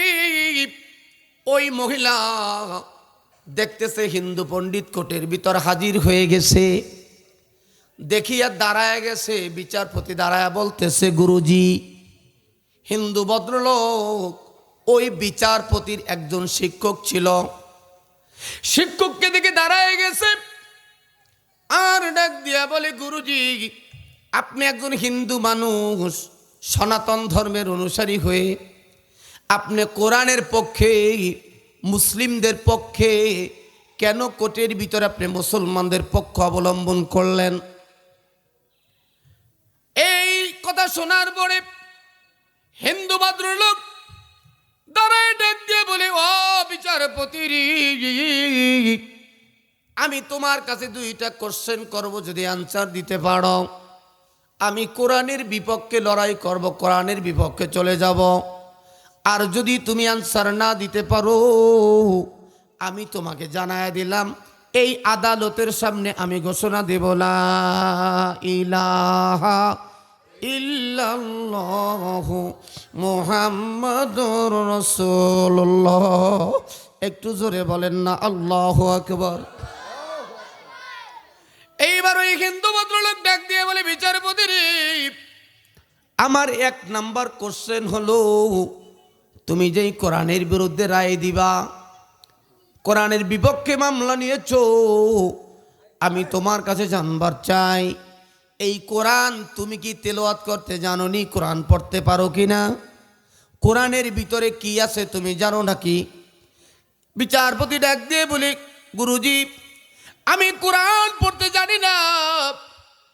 Speaker 1: ওই মহিলা দেখতেছে হিন্দু পণ্ডিত কোর্টের ভিতর হাজির হয়ে গেছে, দেখিয়া দাঁড়ায় গেছে। বিচারপতি দাঁড়ায় বলতেছে, গুরুজি, হিন্দু ভদ্রলোক ওই বিচারপতির একজন শিক্ষক ছিল। শিক্ষককে দেখে দাঁড়ায় গেছে আর ডাক দিয়া বলে, গুরুজি, আপনি একজন হিন্দু মানুষ, সনাতন ধর্মের অনুসারী হয়ে আপনি কোরআনের পক্ষে, মুসলিমদের পক্ষে কেন কোর্টের ভিতরে আপনি মুসলমানদের পক্ষ অবলম্বন করলেন? এই কথা শোনার পরে হিন্দু ভদ্রলোক দাঁড়ায় ডাক দিয়ে বলে, ও বিচারপতি, আমি তোমার কাছে দুইটা কোশ্চেন করব, যদি আনসার দিতে পারো আমি কোরআনের বিপক্ষে লড়াই করব, কোরআনের বিপক্ষে চলে যাব। আর যদি তুমি আনসার না দিতে পারো, আমি তোমাকে জানায় দিলাম, এই আদালতের সামনে আমি ঘোষণা দেব, লা ইলাহা ইল্লাল্লাহু মুহাম্মাদুর রাসূলুল্লাহ। একটু জোরে বলেন না আল্লাহু আকবার। এইবার ওই হিন্দু ভদ্রলোক ডাক দিয়ে বলে, বিচারপতি রে, আমার 1 নাম্বার কোশ্চেন হলো, তুমি যেই কোরআনের বিরুদ্ধে রায় দিবা, কোরআনের বিপক্ষে মামলা নিয়েছো, আমি তোমার কাছে জানবার চাই, এই কোরআন তুমি কি তেলাওয়াত করতে জানো নি? কোরআন পড়তে পারো কিনা? কোরআনের ভিতরে কি আছে তুমি জানো নাকি? বিচারপতি ডাক দিয়ে বলে, গুরুজি, আমি কোরআন পড়তে জানি না,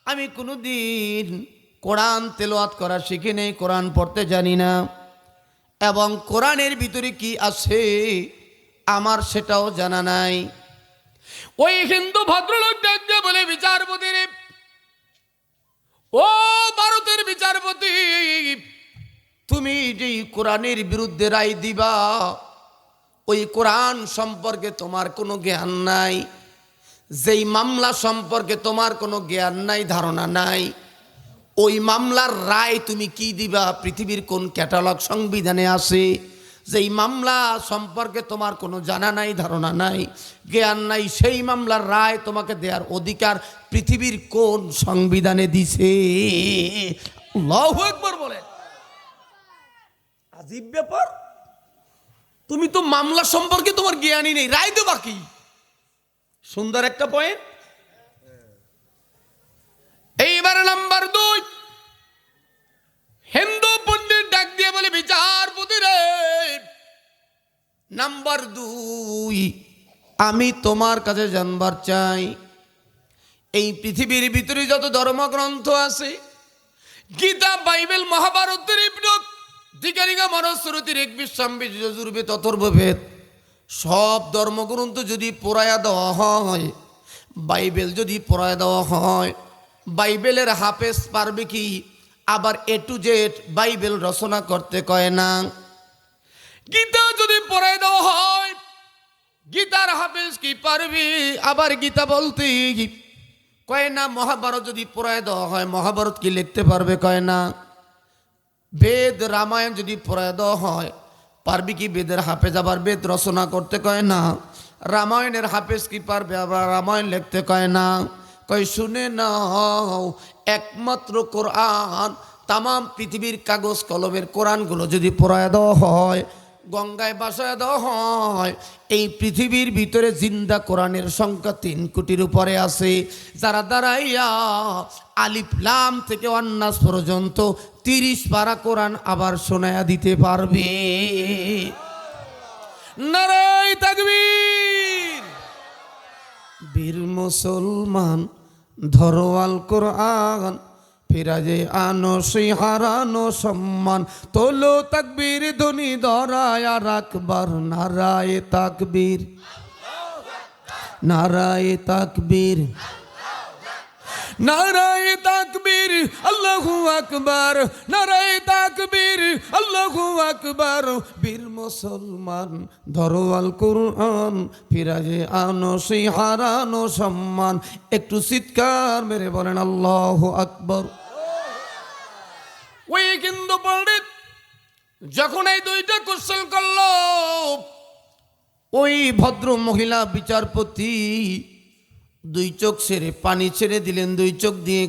Speaker 1: আমি কোনোদিন কোরআন তেলাওয়াত করা শিখি নেই, কোরআন পড়তে জানি না, এবং কোরআনের ভিতরে কি আছে আমার সেটাও জানা নাই। ওই হিন্দু ভদ্রলোক ডাক দিয়ে বলে, বিচারপতি রে, ও ভারতের বিচারপতি, তুমি যেই কোরআনের বিরুদ্ধে রায় দিবা, ওই কোরআন সম্পর্কে তোমার কোনো জ্ঞান নাই, যেই মামলা সম্পর্কে তোমার কোনো জ্ঞান নাই, ধারণা নাই, ওই মামলার রায় তুমি কি দিবা? পৃথিবীর কোন ক্যাটালগ সংবিধানে আছে? যেই মামলা সম্পর্কে তোমার কোনো জানা নাই, ধারণা নাই, জ্ঞান নাই, সেই মামলার রায় তোমাকে দেওয়ার অধিকার পৃথিবীর কোন সংবিধানে দিছে? আল্লাহু আকবার বলেন। আজীব ব্যাপার, তুমি তো মামলা সম্পর্কে তোমার জ্ঞানই নেই, রায় দেবা কি? সুন্দর একটা পয়েন্ট। এইবার নাম্বার 2, হিন্দু পণ্ডিত ডাক দিয়ে বলে, বিচারপতি রে, নাম্বার 2, আমি তোমার কাছে জানবার চাই, এই পৃথিবীর ভিতরে যত ধর্মগ্রন্থ আছে, গীতা, বাইবেল, মহাভারত, দীঘারিকা, মনুস্মৃতি, ঋগ্বেদ, সামবেদ, যজুর্বেদ, অথর্ববেদ, সব ধর্মগ্রন্থ যদি পোড়ায়া দেওয়া হয়, বাইবেল যদি পোড়ায়া দেওয়া হয়, বাইবেলের হাফেজ পারবে কি আবার A to Z বাইবেল রচনা করতে? কয় না। গীতা যদি পড়ায় দেওয়া হয়, গীতার হাফেজ কি পারবে আবার গীতা বলতে? কয় না। মহাভারত যদি পড়ায় দেওয়া হয়, মহাভারত কি লিখতে পারবে? কয় না। বেদ, রামায়ণ যদি পড়ায় দেওয়া হয়, পারবে কি বেদের হাফেজ আবার বেদ রচনা করতে? কয় না। রামায়ণের হাফেজ কি পারবে আবার রামায়ণ লিখতে? কয় না। কয় শুনে নাও, একমাত্র কোরআন, তাম পৃথিবীর কাগজ কলমের কোরআনগুলো যদি পড়ায় দেওয়া হয়, গঙ্গায় বাসায় দেওয়া হয়, এই পৃথিবীর ভিতরে জিন্দা কোরআনের সংখ্যা 3 কোটির উপরে আছে, যারা দাঁড়াইয়া আলিফ লাম থেকে ওয়ান্নাস পর্যন্ত 30 পারা কোরআন আবার শোনায়া দিতে পারবে। নারায়ে তাকবীর। বীর মুসলমান ধরোয়াল কোরআন, ফিরাজে আনো সেই হারানো সম্মান, তোলো তাকবীর ধ্বনি ধরায় আর আকবার। নারায়ে তাকবীর, নারায়ে তাকবীর, নারায়ে তাকবীর, আল্লাহু আকবার, নারায়ে তাকবীর, আল্লাহু আকবার। বীর মুসলমান ধরোয়াল কোরআন, ফিরাজে আনো সেই হারানো সম্মান। একটু চিৎকার মেরে বলেন আল্লাহু আকবার। ওই কিন্তু পণ্ডিত যখন এই 2টা কোশ্চেন করলো, ওই ভদ্র মহিলা বিচারপতি 2 চোখ ছেড়ে পানি ছেড়ে দিলেন, 2 চোখ দিয়ে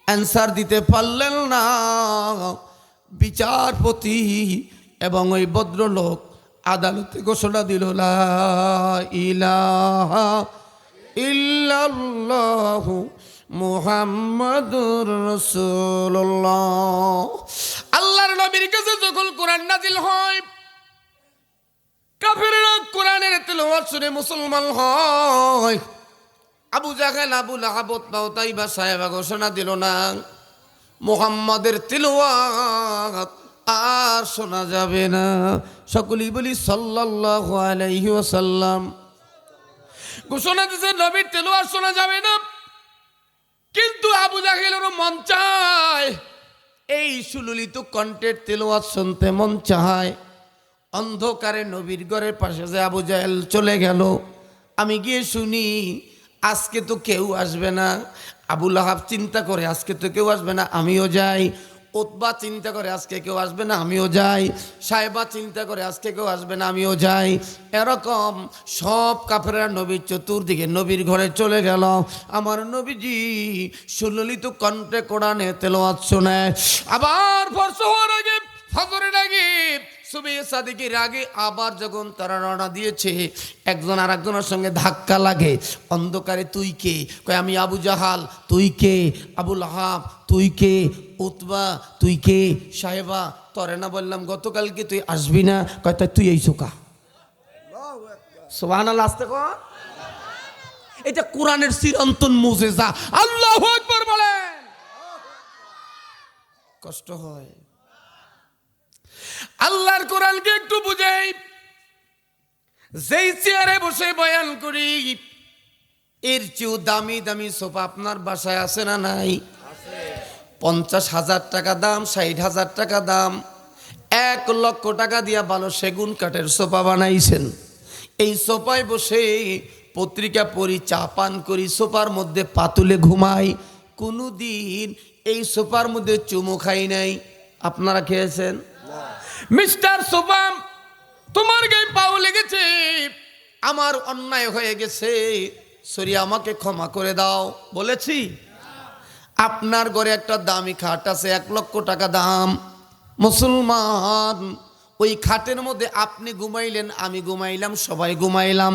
Speaker 1: অ্যান্সার দিতে পারলেন না। বিচারপতি এবং ওই ভদ্রলোক আদালতে ঘোষণা দিল, লা ইলাহা ইল্লাল্লাহু মুহাম্মাদুর রাসূলুল্লাহ। আল্লাহর নবীর কাছে যখন কোরআন নাজিল হয়, কাফেররা কোরআনের তেলাওয়াত শুনে মুসলমান হয়। আবু জাহেল, আবু লাহাব, উতবা, উতাইবা সাহেবা ঘোষণা দিল, না, মুহাম্মাদের তিলাওয়াত আর শোনা যাবে না। সকলেই বলি সাল্লাল্লাহু আলাইহি ওয়াসাল্লাম। ঘোষণা দিয়েছে নবীর তিলাওয়াত শোনা যাবে না, কিন্তু আবু জাহেলেরও মন চায় এই সুললিত কণ্ঠের তিলাওয়াত শুনতে মন চায়। অন্ধকারে নবীর ঘরের পাশে যে আবু জাহেল চলে গেল, আমি গিয়ে শুনি আজকে তো কেউ আসবে না। আবু লাহাব চিন্তা করে আজকে তো কেউ আসবে না, আমিও যাই। উতবা চিন্তা করে আজকে কেউ আসবে না, আমিও যাই। সাহেবা চিন্তা করে আজকে কেউ আসবে না, আমিও যাই। এরকম সব কাফেররা নবীর চতুর্দিকে নবীর ঘরে চলে গেল। আমার নবীজি সুললিত কণ্ঠে কোরআনে তেলাওয়াত শোনে। আবার ফরজ হওয়ার আগে, ফজরের আগে, সুবহে সাদিকের আগে আবার যখন তারা রওনা দিয়েছে, একজন আর একজনের সঙ্গে ধাক্কা লাগে। অন্ধকারে, তুই কে? কয় আমি আবু জাহাল। তুই কে? আবু লাহাব। তুই কে? উতবা। তুই কে? সাহেবা। তরে না বললাম গতকালকে তুই আসবি না? কয় তাই তুই এই চোকা। সুবহানাল্লাহ, আস্তে কর। এটা কোরআনের চিরন্তন মুজিজা। আল্লাহু আকবার বলেন। কষ্ট হয়। আল্লাহর কোরআনকে একটু বুঝাই। যেই চেয়ারে বসে বয়ান করি, এর চেয়েও দামি দামি সোফা আপনার বাসায় আছে না নাই? 50,000 টাকা দাম, 60,000 টাকা দাম, 1 লক্ষ টাকা দিয়া ভালো সেগুন কাঠের সোফা বানাইছেন। এই সোফায় বসে পত্রিকা পড়ি, চা পান করি, সোফার মধ্যে পাতুলে ঘুমাই। কোনোদিন এই সোফার মধ্যে চুমু খাই নাই। আপনারা খেয়েছেন? মিস্টার সোফা, তোমার গায়ে পাও লেগেছে, আমার অন্যায় হয়ে গেছে, সরি আমাকে ক্ষমা করে দাও বলেছি? আপনার ঘরে একটা দামি খাট আছে, 1 লক্ষ টাকা দাম। মুসলমান, ওই খাটের মধ্যে আপনি ঘুমাইলেন, আমি ঘুমাইলাম, সবাই ঘুমাইলাম।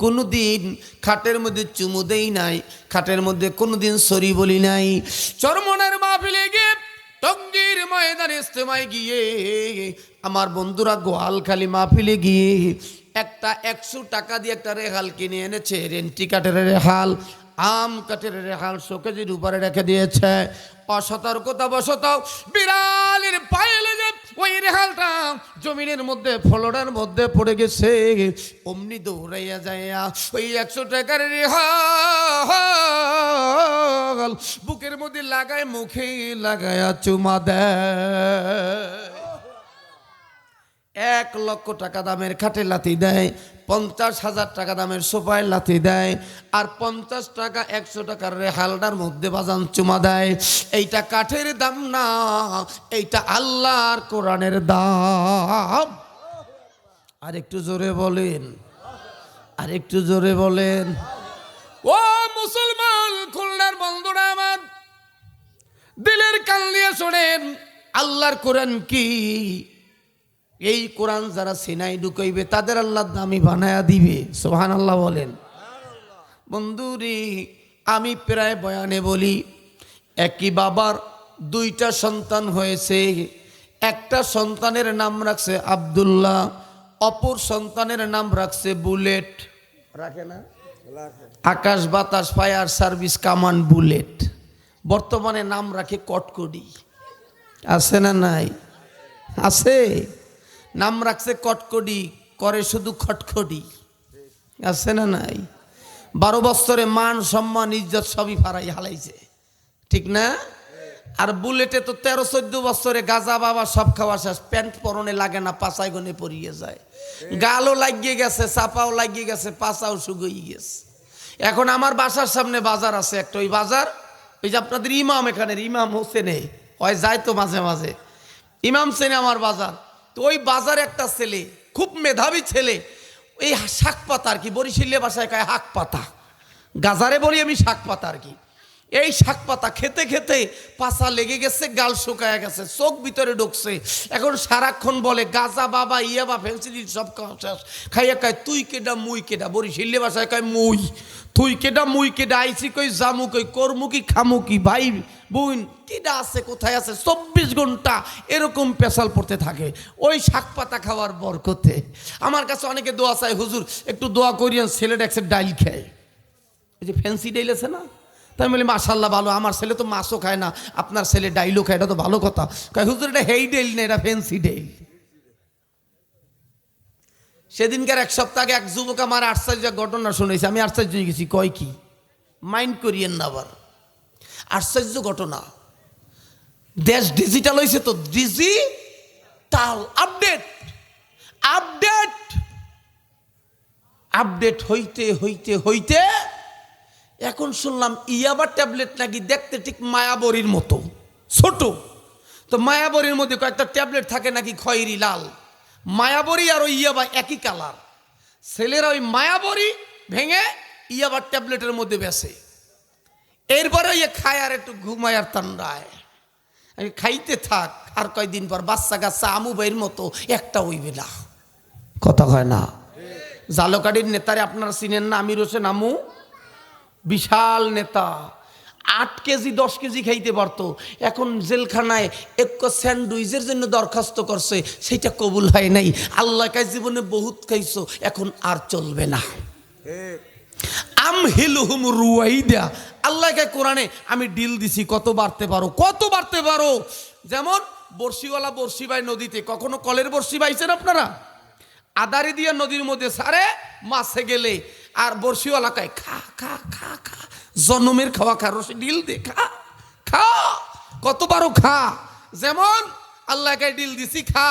Speaker 1: কোনোদিন খাটের মধ্যে চুমু দেই নাই, খাটের মধ্যে কোনোদিন সরি বলি নাই। চরমনের মাহফিলে গিয়ে, টঙ্গীর ময়দানে ইস্তেমায় গিয়ে, আমার বন্ধুরা গোয়ালখালী মাহফিলে গিয়ে একটা 100 টাকা দিয়ে একটা রেহাল কিনে এনেছে। রেন্টি কাঠের রেহাল, আম কাঠের রেহাল শোকেজের উপরে রেখে দিয়েছে। অসতর্কতা বশত বিড়ালের পায়ে লেগে ওই রেহালটা জমিনের মধ্যে, ফ্লোরের মধ্যে পড়ে গেছে। অমনি দৌড়াইয়া যাইয়া ওই 100 টাকার রেহাল বুকের মধ্যে লাগায়, মুখে লাগায়া চুমা দেয়। 1 লক্ষ টাকা দামের খাটে লাথি দেয়, 50,000 টাকা দামের সোফায় লাথি দেয়, আর 50 টাকা 100 টাকার রেহালটার মধ্যে বাজান চুমা দেয়। এইটা কাঠের দাম না, এইটা আল্লাহর কোরআনের দাম। আর একটু জোরে বলেন, আর একটু জোরে বলেন। ও মুসলমান, খুলনার বন্ধুরা আমার, দিলের কান দিয়ে শোনেন, আল্লাহর কোরআন কি? এই কোরআন যারা সিনাই ঢুকাইবে তাদের আল্লাহ দামি বানায়া দিবে। সুবহানাল্লাহ বলেন। বন্ধুরে, আমি প্রায় বয়ানে বলি, একই বাবার 2টা সন্তান হয়েছে। একটা সন্তানের নাম রাখছে আব্দুল্লাহ, অপর সন্তানের নাম রাখছে বুলেট। রাখে না? আকাশ বাতাস ফায়ার সার্ভিস কামান বুলেট। বর্তমানে নাম রাখে কটকটি। আছে না নাই? আছে। নাম রাখছে কটকটি, করে শুধু খটখটি। আছে না নাই? 12 বছরে মান সম্মান ইজ্জত সবই ফারাই হালাইছে, ঠিক না? আর বুলেটে তো 13-14 বছরে গাজা বাবা সব খাওয়া শেষ, প্যান্ট পরনে লাগে না, পাছায় গনে পরিয়ে যায়, গালও লাগিয়ে গেছে, চাপাও লাগিয়ে গেছে, পাছাও শুকিয়ে গেছে। এখন আমার বাসার সামনে বাজার আছে একটা, ওই বাজার, ওই যে আপনাদের ইমাম, এখানের ইমাম হোসেনে হয় যায় তো মাঝে মাঝে, ইমাম সেনে আমার বাজার। তো ওই বাজারে একটা ছেলে, খুব মেধাবী ছেলে, এই শাক পাতা আর কি, বরিশালে বাসায় কয় হাক পাতা, গাজারে বলি আমি শাক পাতা আর কি। এই শাক পাতা খেতে খেতে পাছা লেগে গেছে, গাল শুকায় গেছে, চোখ ভিতরে ঢুকছে। এখন সারাক্ষণ বলে গাজা বাবা ইয়াবা ফেন্সিডিল সব খাইয়া কয় তুই কেডা মুই কেডা, বরিশালে ভাষায় কয় মুই, তুই কেডা মুই কেডা, আইসি কই জামু কই করমু কি খামু কি, ভাই বোন কেডা আছে কোথায় আছে, 24 ঘন্টা এরকম পেশাল পড়তে থাকে ওই শাক পাতা খাওয়ার বরকতে। আমার কাছে অনেকে দোয়া চায়, হুজুর একটু দোয়া করিয়েন ছেলেটা একসে ডাইল খায়, এই যে ফ্যান্সি ডাইল আছে না। তাই বলি মাশাল্লাহ ভালো, আমার ছেলে তো মাছও খায় না, আপনার ছেলে ডাইলও খায়, এটা তো ভালো কথা। কয় হুজুর এটা হেই ডাইল না, এটা ফ্যান্সি ডাইল। সেদিনকার এক সপ্তাহ আগে এক যুবক আমার আশ্চর্য ঘটনা শুনেছি, আমি আশ্চর্য হয়ে গেছি। কয় কি, মাইন্ড করিয়েন না আবার, আশ্চর্য ঘটনা। দেশ ডিজিটাল হয়েছে তো, ডিজিটাল আপডেট আপডেট আপডেট হইতে হইতে হইতে এখন শুনলাম ইয়াবা ট্যাবলেট নাকি দেখতে ঠিক মায়াবরীর মতো ছোট। তো মায়াবরীর মধ্যে কয়েকটা ট্যাবলেট থাকে নাকি খয়েরি লাল, মায়াবরী আর ওই ইয়াবা একই কালার। ছেলেরা ওই মায়াবরী ভেঙে ইয়াবার ট্যাবলেটের মধ্যে বেসে, এরপরে ইয়ে খায় আর একটু ঘুমায় আর ঠান্ডায় খাইতে থাক। আর কয়দিন পর বাচ্চা কাচ্চা আমু ভাইয়ের মতো একটা হইবে না, কথা হয় না। জালকাঠির নেতারে আপনারা চিনেন না, আমির হোসেন আমু, বিশাল নেতা, 8 কেজি 10 কেজি খাইতে পারতো। এখন জেলখানায় এক স্যান্ডউইচের জন্য দরখাস্ত করছে, সেটা কবুল হয় নাই। আল্লাহ কাছে জীবনে বহুত খাইছো, এখন আর চলবে না। আমহিলুহুম রুয়াইদা, আল্লাহকে কোরআনে আমি ডিল দিছি, কত বাড়তে পারো, কত বাড়তে পারো। যেমন বর্ষিওয়ালা বর্ষি ভাই নদীতে, কখনো কলের বর্ষি বাইছেন আপনারা? আদারি দিয়ে নদীর মধ্যে সারে মাছে গেলে, আর বর্ষিওয়ালা কয় খা খা খা খা, জন্মের খাওয়া খা, রসি ডিল দে খা খা, কত বারো খা। যেমন আল্লাহকে ডিল দিছি খা,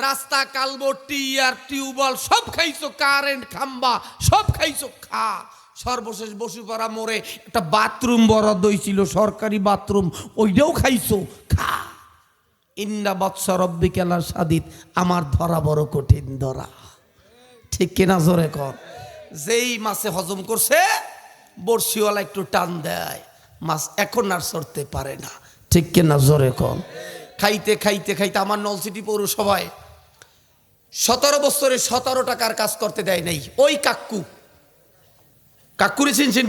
Speaker 1: রাস্তা কালবর্টি আর টিউবওয়েল সব খাইছো, কারেন্ট খাম্বা সব খাইছো, খা। সর্বশেষ বসুপাড়া মোড়ে একটা বাথরুম বরাদ্দ হয়েছিল, সরকারি বাথরুম, ওইটাও খাইছো, খা। ইন্না বাদশা রব্বিকা লাশাদীদ, আমার ধরা বড় কঠিন ধরা, ঠিক কিনা জোরে কর। যেই মাছে হজম করছে বর্ষিওয়ালা একটু টান দেয়, মাছ এখন আর সরতে পারে না, ঠিক কিনা জোরে কর। খাইতে খাইতে খাইতে আমার নলসিটি পৌরসভায় 17 বছরে 17 টাকার কাজ করতে দেয় নাই। ওই কাকুরে চিনছেন,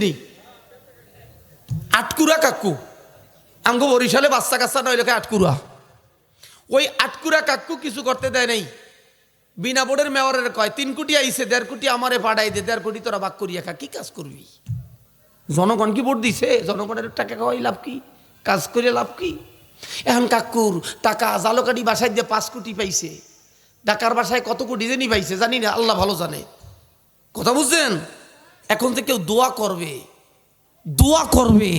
Speaker 1: আটকুরা কাকু, আঙ্গ বরিশালে বাচ্চা কাচ্চা নয় লেখা আটকুরা, ওই আটকুরা কাকু কিছু করতে দেয় নাই। বিনা বোর্ডের মেয়রের কয় 3 কোটি আইছে, 1.5 কোটি আমারে পাঠাই দে, 1.5 কোটি তোরা বাক করিয়া খা, কি কাজ করবি? জনগণ কি ভোট দিছে? জনগণের টাকা খাওয়াই লাভ কি, কাজ করে লাভ কি? এখন কাকুর টাকা জালকাঠি বাসায় দিয়ে 5 কোটি পাইছে, ঢাকার বাসায় কত কোটি জানি পাইছে জানি না, আল্লাহ ভালো জানে, কথা বুঝছেন? এখন থেকে কেউ দোয়া করবে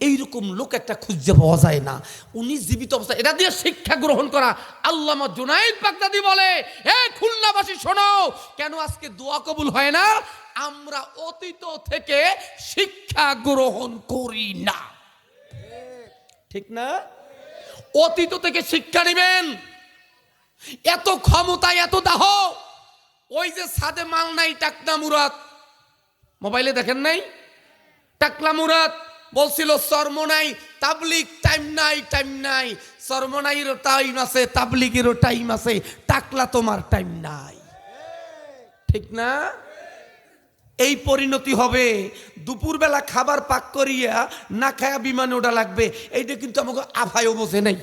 Speaker 1: এইরকম লোক একটা খুঁজে পাওয়া যায় না। উনি জীবিত অবস্থায় এটা দিয়ে শিক্ষা গ্রহণ করা। আল্লামা জুনায়েদ বাগদাদী বলে, হে খুলনাবাসী শোনো, কেন আজকে দোয়া কবুল হয় না? আমরা অতীত থেকে শিক্ষা গ্রহণ করি না, ঠিক না? অতীত থেকে শিক্ষা নেবেন। এত ক্ষমতা, এত দাহ, ওই যে সাদে মাল নাই টাকলা মুরাদ, মোবাইলে দেখেন নাই? টাকলা মুরাদ বলছিল চর্ম নাই, তাবলিগ টাইম নাই, চর্মনাইয়েরও টাইম আছে, তাবলিগেরও টাইম আছে, টাকলা তোমার টাইম নাই, ঠিক না? এই পরিণতি হবে। দুপুরবেলা খাবার পাক করিয়া না খায়া বিমানে ওঠা লাগবে, এইটা কিন্তু আমাকে আফায়ও বোঝে নাই।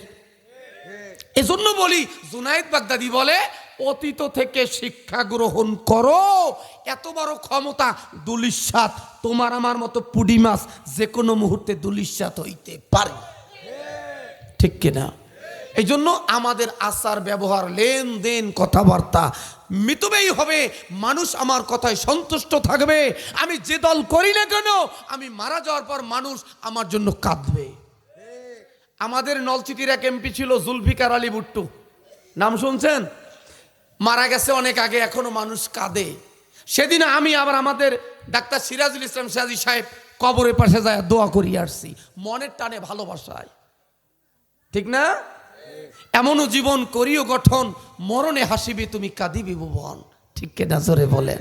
Speaker 1: এজন্য বলি, জুনায়েদ বাগদাদী বলে অতীত থেকে শিক্ষা গ্রহণ করো। এত বড় ক্ষমতা, দুলিশাত, তোমার আমার মতো পুডি মাছ যে কোনো মুহূর্তে দুলিশাত হইতে পারে, ঠিক কিনা? এই জন্য আমাদের আচার ব্যবহার, লেনদেন, কথাবার্তা মিতব্যয়ী হবে। মানুষ আমার কথায় সন্তুষ্ট থাকবে। আমি যে দল করি না কেন, আমি মারা যাওয়ার পর মানুষ আমার জন্য কাঁদবে। আমাদের নলছিটির এক এমপি ছিল জুলফিকার আলী ভুট্টো, নাম শুনছেন? মারা গেছে অনেক আগে, এখনো মানুষ কাঁদে। সেদিন আমি আবার আমাদের ডাক্তার সিরাজুল ইসলাম সিরাজি সাহেব কবরের পাশে যায় দোয়া করিয়ে আসছি, মনের টানে, ভালোবাসায়, ঠিক না? এমনও জীবন করিও গঠন, মরণে হাসিবি তুমি কাঁদিবি ভুবন, ঠিক কে না জোরে বলেন?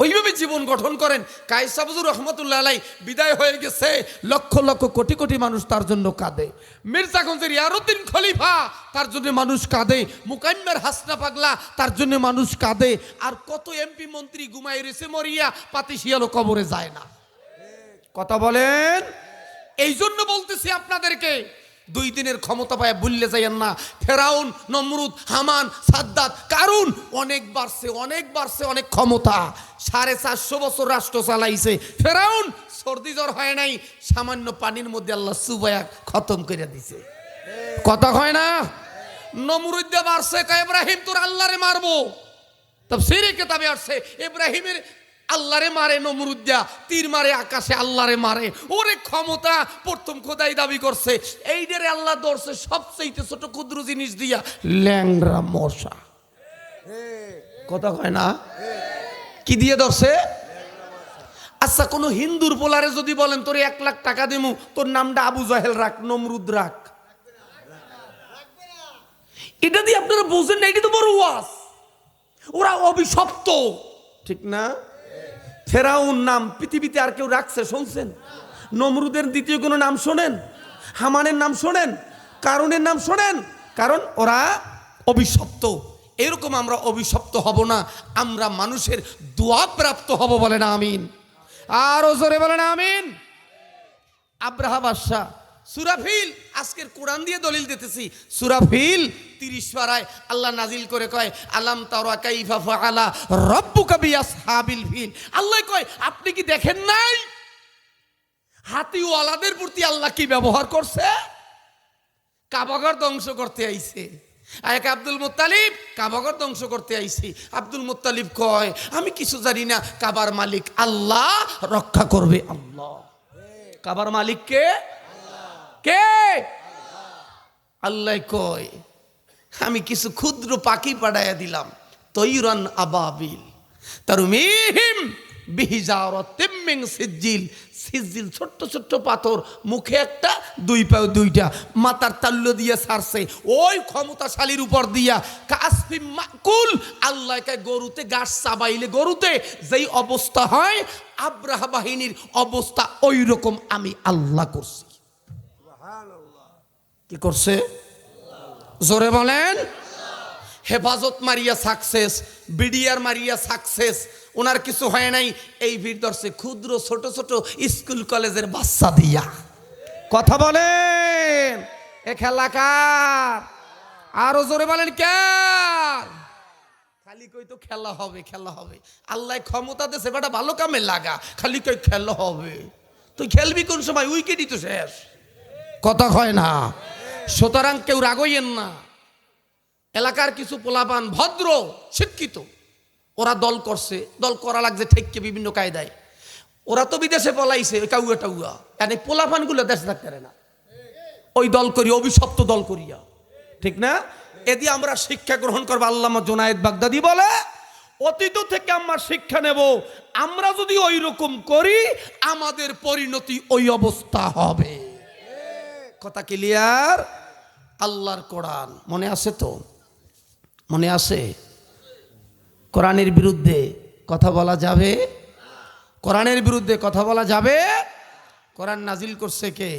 Speaker 1: ওইভাবে জীবন গঠন করেন। কায়েস হুজুর রহমতুল্লাহ আলাই বিদায় হয়ে গেছে, লক্ষ লক্ষ কোটি কোটি মানুষ তার জন্য কাঁদে। মির্জাগঞ্জের ইয়ারউদ্দিন খলিফা, তার জন্য মানুষ কাঁদে। মুকাইম্মের হাসনা পাগলা, তার জন্য মানুষ কাঁদে। আর কত এমপি মন্ত্রী ঘুমাই রেছে মরিয়া, পাতি শিয়ালও কবরে যায় না। কথা বলেন। এই জন্য বলতেছি আপনাদেরকে, 2 দিনের ক্ষমতা পায় ভুললে যাইয়েন না। ফেরাউন, নমরুদ, হামান, সাদ্দাত, কারুন অনেক বাড়ছে, অনেক ক্ষমতা। 450 বছর রাষ্ট্র চালাইছে। ফেরাউন সর্দি জ্বর হয় নাই, সামান্য পানির মধ্যে আল্লাহ চুবায়া খতম করে দিছে। কথা হয় না? নমরুদ দিয়ে বাড়ছে, ইব্রাহিম তোর আল্লাহরে মারবো। তাফসীরে কিতাবে আসছে ইব্রাহিমের আল্লাহরে মারে নমরুদ্দা, তীর মারে আকাশে, আল্লাহরে মারে। ওরে ক্ষমতা প্রথম খোদাই দাবি করছে, এইটারে আল্লাহ ধরছে সবচেয়ে ছোট ক্ষুদ্র জিনিস দিয়া, ল্যাংড়া মশা। কথা হয় না? কি দিয়ে ধরছে? আচ্ছা, কোন হিন্দুর পোলারে যদি বলেন তোরে 1 লাখ টাকা দিমু, তোর নামটা আবু জাহেল রাখ, নমরুদ রাখ, এটা দিয়ে আপনারা বুঝেন না? এটা তো বড় ওয়াজ। ওরা অভিশপ্ত, ঠিক না? ফেরাউন নাম পৃথিবীতে আর কেউ রাখছে শুনছেন? নমরুদের দ্বিতীয় কোনো নাম শোনেন? হামানের নাম শোনেন? কারুনের নাম শোনেন? কারণ ওরা অভিশপ্ত। এরকম আমরা অভিশপ্ত হব না, আমরা মানুষের দোয়া প্রাপ্ত হব। বলেন আমিন। আরো জোরে বলেন আমিন। আব্রাহা বাদশা সুরাফিল, আজকের কোরআন দিয়ে দলিল দিতেছি। সুরাফিল 30 পারায় আল্লাহ নাজিল করে কয়, আলাম তারা কাইফা ফাআলা রাব্বুকা বিআসহাবিল ফিল। আল্লাহ কয়, আপনি কি দেখেন নাই হাতিওয়ালাদের প্রতি আল্লাহ কি ব্যবহার করছে? কাবাঘর ধ্বংস করতে আইছে। এক আব্দুল মুত্তালিব কাবাঘর ধ্বংস করতে আইছি। আব্দুল মুত্তালিব কয়, আমি কিছু জানি না, কাবার মালিক আল্লাহ, রক্ষা করবে আল্লাহ। কাবার মালিক কে? কে? আল্লাহ কয়, আমি কিছু ক্ষুদ্র পাখি পাঠাইয়া দিলাম, তৈরান আবাবিল তারমিহিম বিহিজারাতিম মিন সিজিল। সিজিল ছোট্ট ছোট্ট পাথর, মুখে একটা, 2 পায়ে 2টা, মাথার তাল্য দিয়ে ছাড়ছে ওই ক্ষমতাশালীর উপর দিয়া। কাসফিম মাকুল, আল্লাহ কয় গরুতে ঘাস চাবাইলে গরুতে যেই অবস্থা হয়, আব্রাহা বাহিনীর অবস্থা ওই রকম আমি আল্লাহ করছি। কি করছে? জোরে বলেন। হেফাজত মারিয়া সাকসেস, বিডিআর মারিয়া সাকসেস, ওনার কিছু হয় নাই। এই ভিড় ধরছে ক্ষুদ্র ছোট ছোট স্কুল কলেজের বাচ্চা দিয়া। কথা বলেন। এ খেলা কার? আরো জোরে বলেন কার? খালি কই তো খেলা হবে, খেলা হবে। আল্লাহ ক্ষমতা দেশে বেটা ভালো কামে লাগা, খালি কই খেলা হবে। তুই খেলবি কোন সময়? উইকেটই তো শেষ। কথা হয় না? সুতরাং কেউ রাগইয়েন না। এলাকার কিছু পোলাপান ভদ্র শিক্ষিত, ওরা দল করছে, দল করা লাগছে ঠেককে বিভিন্ন কায়দায়। ওরা তো বিদেশে পলাইছে, কাউয়া টাউয়া, মানে পোলাপান গুলো দেশে থাকতে পারে না, ওই দল করি, অভিশপ্ত দল করিয়া, ঠিক না? এদি আমরা শিক্ষা গ্রহণ করবো। আল্লামা জুনায়েদ বাগদাদি বলে, অতীত থেকে আমরা শিক্ষা নেব, আমরা যদি ওই রকম করি আমাদের পরিণতি ওই অবস্থা হবে। কথা ক্লিয়ার? আল্লাহর কোরআন মনে আছে তো? মনে আছে? কোরআনের বিরুদ্ধে কথা বলা যাবে? কোরআনের বিরুদ্ধে কথা বলা যাবে? কোরআন নাজিল করছে কে?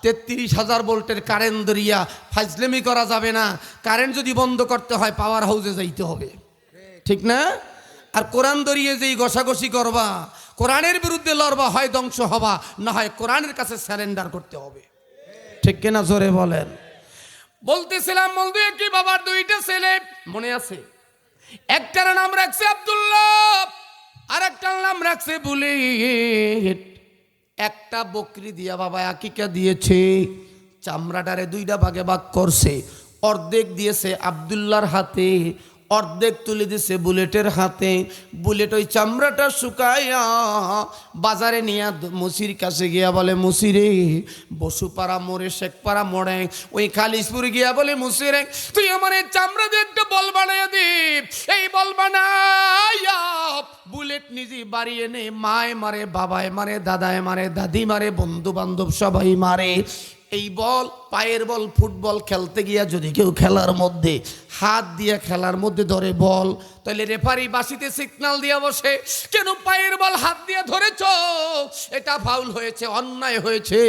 Speaker 1: 33,000 ভোল্টের কারেন্ট ধরিয়া ফাজলামি করা যাবে না। কারেন্ট যদি বন্ধ করতে হয় পাওয়ার হাউসে যাইতে হবে, ঠিক না? আর কোরআন ধরিয়ে যেই ঘষাঘষি করবা, কোরআনের বিরুদ্ধে লড়বা, হয় ধ্বংস হবা, না হয় কোরআনের কাছে সারেন্ডার করতে হবে, ঠিক কিনা? জোরে বলেন। বলতেছিলাম বলতে কি, বাবার 2টা ছেলে মনে আছে? একটার নাম রাখছে আব্দুল্লাহ, আর একটার নাম রাখছে বুলেট। একটা বকরি দিয়া বাবা আকিকা দিয়েছে, চামড়াটারে 2টা ভাগে ভাগ করছে। অর্ধেক দিয়েছে আব্দুল্লাহর হাতে, অর্ধেক তুলে দিছে বুলেটের হাতে। বুলেট ওই চামড়াটা শুকাইয়া বাজারে নিয়ে মুসির কাছে গিয়া বলে, মুসিরে, বসুপাড়া মোড়ে শেখপাড়া মোড়ে ওই খালিশপুর গিয়া বলে, মুসিরে তুই আমার এই চামড়া দিয়ে একটা বল বানাইয়া দি। এই বল বানাইয়া বুলেট নিজে বাড়ি এনে মায় মারে, বাবায় মারে, দাদায় মারে, দাদি মারে, বন্ধু বান্ধব সবাই মারে। এই বল, পায়ের বল, ফুটবল খেলতে গিয়া যদি কেউ খেলার মধ্যে হাত দিয়ে খেলার মধ্যে ধরে বল, তাহলে রেফারি বাঁশিতে সিগন্যাল দিয়ে বসে, কেন পায়ের বল হাত দিয়ে ধরেছ, এটা ফাউল হয়েছে, অন্যায় হয়েছে,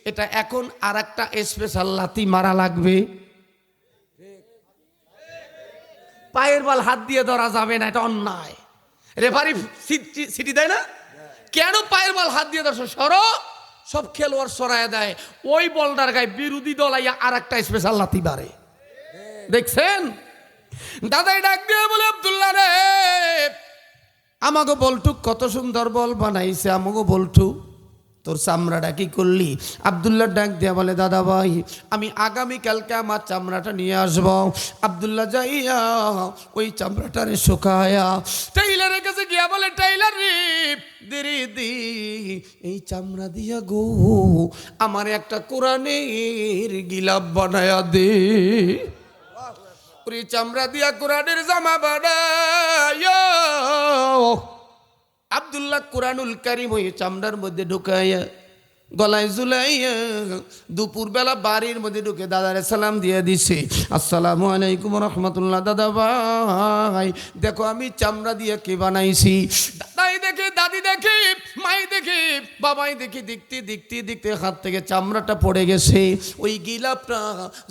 Speaker 1: এটা এখন আর একটা স্পেশাল লাথি মারা লাগবে। পায়ের বল হাত দিয়ে ধরা যাবে না, এটা অন্যায়। রেফারি সিটি দেয় না, কেন পায়ের বল হাত দিয়ে ধরছো, সরো, সব খেলোয়াড় সরায় দেয়, ওই বলটার গায়ে বিরোধী দল আইয়া আর একটা স্পেশাল লাথি বাড়ে। দেখছেন? দাদাই ডাক দিয়ে বলে, আব্দুল্লাহ রে, আমাকে বলটু কত সুন্দর বল বানাইছে, আমাকে বলটু তোর চামড়াটা কি করলি? আব্দুল্লাহ ডাক দিয়া বলে, দাদা ভাই, আমি আগামীকালকে আমার চামড়াটা নিয়ে আসবো। আব্দুল্লাহ যাইয়া ওই চামড়াটারে শুকায়া টেইলারের কাছে গিয়া বলে, টেইলার রে, দেরি দি, এই চামড়া দিয়া গো আমার একটা কোরআনের গিলাপ বানায়া দে। ওই চামড়া দিয়া কোরআনের জামা বানায় আব্দুল্লাহ কোরআনুল কারীম ওই চামড়ার মধ্যে ঢুকাইয়া গলায় ঝুলাইয়া দুপুরবেলা বাড়ির মধ্যে ঢুকে দাদারে সালাম দিয়ে দিছে, আসসালামু আলাইকুম রহমতুল্লাহ, দাদা ভাই দেখো আমি চামড়া দিয়ে কি বানাইছি। দাদাই দেখে, দাদি দেখে, মাই দেখে, বাবাই দেখে, দেখতে দেখতে দেখতে হাত থেকে চামড়াটা পড়ে গেছে, ওই গিলাপটা,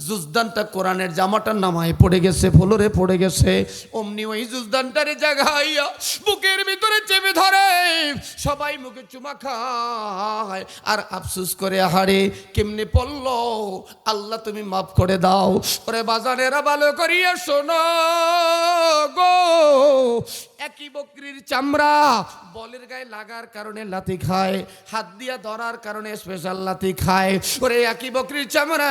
Speaker 1: জুজদানটা, কোরআনের জামাটার নামায় পড়ে গেছে, ফ্লোরে পড়ে গেছে। অমনি ওই জুজদানটারে জাগাইয়া বুকের ভিতরে চেপে ধরে, সবাই মুখে চুমা খায় আর আফসোস করে, হারে কেমনে পড়লো, আল্লাহ তুমি মাফ করে দাও। ওরে বাজানেরা ভালো করিয়া শোনো গো, একই বকরির চামড়া বলের গায়ে লাগার কারণে লাথি খায়, হাত দিয়া ধরার কারণে স্পেশাল লাথি খায়। ওরে একই বকরির চামড়া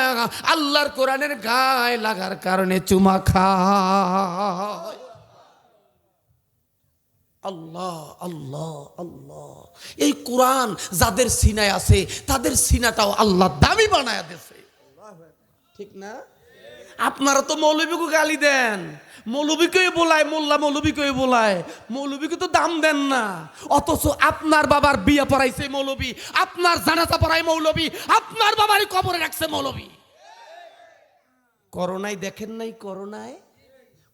Speaker 1: আল্লাহর কোরআনের গায়ে লাগার কারণে চুমা খায়। আল্লাহ আল্লাহ আল্লাহ, এই কোরআন যাদের সিনায় আছে তাদের সিনাটাও আল্লাহ দামি বানায়া দিয়েছে, ঠিক না? আপনারা তো মৌলবীকে গালি দেন, মৌলবীকে বলায়, মোল্লা মৌলবীকে বলায়, মৌলবীকে তো দাম দেন না, অথচ আপনার বাবার বিয়ে পড়াইছে মৌলবী, আপনার জানাজা পড়াই মৌলবী, আপনার বাবারই কবরে রাখছে মৌলবী। করোনায় দেখেন নাই,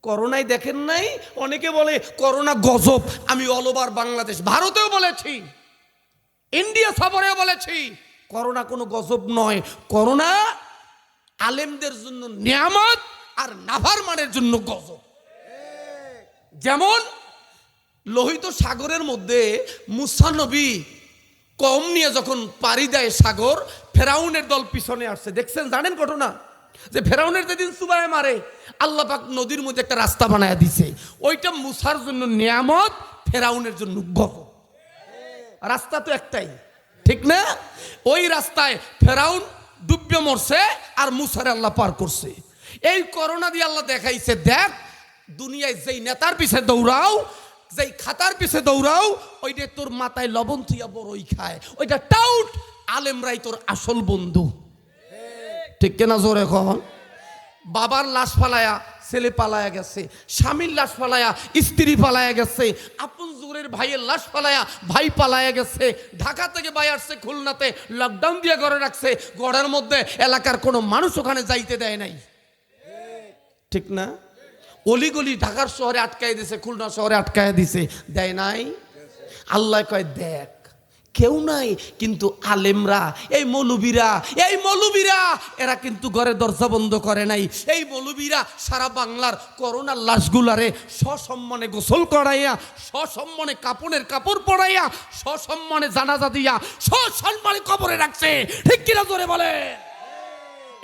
Speaker 1: করোনায় দেখেন নাই, অনেকে বলে করোনা গজব। আমি অল ওভার বাংলাদেশ, ভারতেও বলেছি, ইন্ডিয়া সফরেও বলেছি, করোনা কোনো গজব নয়, করোনা আলেমদের জন্য নিয়ামত আর নাফরমানের জন্য গজব। যেমন লোহিত সাগরের মধ্যে মুসা নবী কওম নিয়ে যখন পাড়ি দেয় সাগর, ফেরাউনের দল পিছনে আসছে, দেখছেন, জানেন ঘটনা? যে ফেরাউনের যেদিন চুবায় মারে, আল্লাহ পাক নদীর মধ্যে একটা রাস্তা বানায় দিছে, ওইটা মুসার জন্য নিয়ামত, ফেরাউনের জন্য গজব। রাস্তা তো একটাই, ঠিক না? ওই রাস্তায় ফেরাউন ডুবে মরছে আর মুসারে আল্লাহ পার করছে। এই করোনা দিয়ে আল্লাহ দেখাইছে, দেখ দুনিয়ায় যেই নেতার পিছে দৌড়াও, যেই খাতার পিছে দৌড়াও, ওইটা তোর মাথায় লবণ থুইয়া বড়ই খায়, ওইটা টাউট, আলেমরাই তোর আসল বন্ধু, ঠিক কেনা? জোরে এখন বাবার লাশ ফালায়া ছেলে পালায়া গেছে, স্বামীর লাশ ফালায়া স্ত্রী পালায়া গেছে, আপন জোরের ভাইয়ের লাশ ফালায়া ভাই পালায়া গেছে, ঢাকা থেকে ভাই আসছে খুলনাতে, লকডাউন দিয়ে ঘরে রাখছে, ঘরের মধ্যে এলাকার কোনো মানুষ ওখানে যাইতে দেয় নাই, ঠিক না? অলিগলি ঢাকার শহরে আটকায় দিছে, খুলনা শহরে আটকায় দিছে, দেয় নাই? আল্লাহ কয় দেখ কেউ নাই, কিন্তু আলেমরা, এই মৌলবীরা এরা কিন্তু ঘরে দরজা বন্ধ করে নাই। এই মৌলবীরা সারা বাংলার করোনার লাশগুলারে সসম্মানে গোসল করাইয়া, সসম্মানে কাপড়ের কাপড় পরাইয়া, সসম্মানে জানাজা দিয়া, সসম্মানে কবরে রাখছে, ঠিক কিনা জোরে বলে?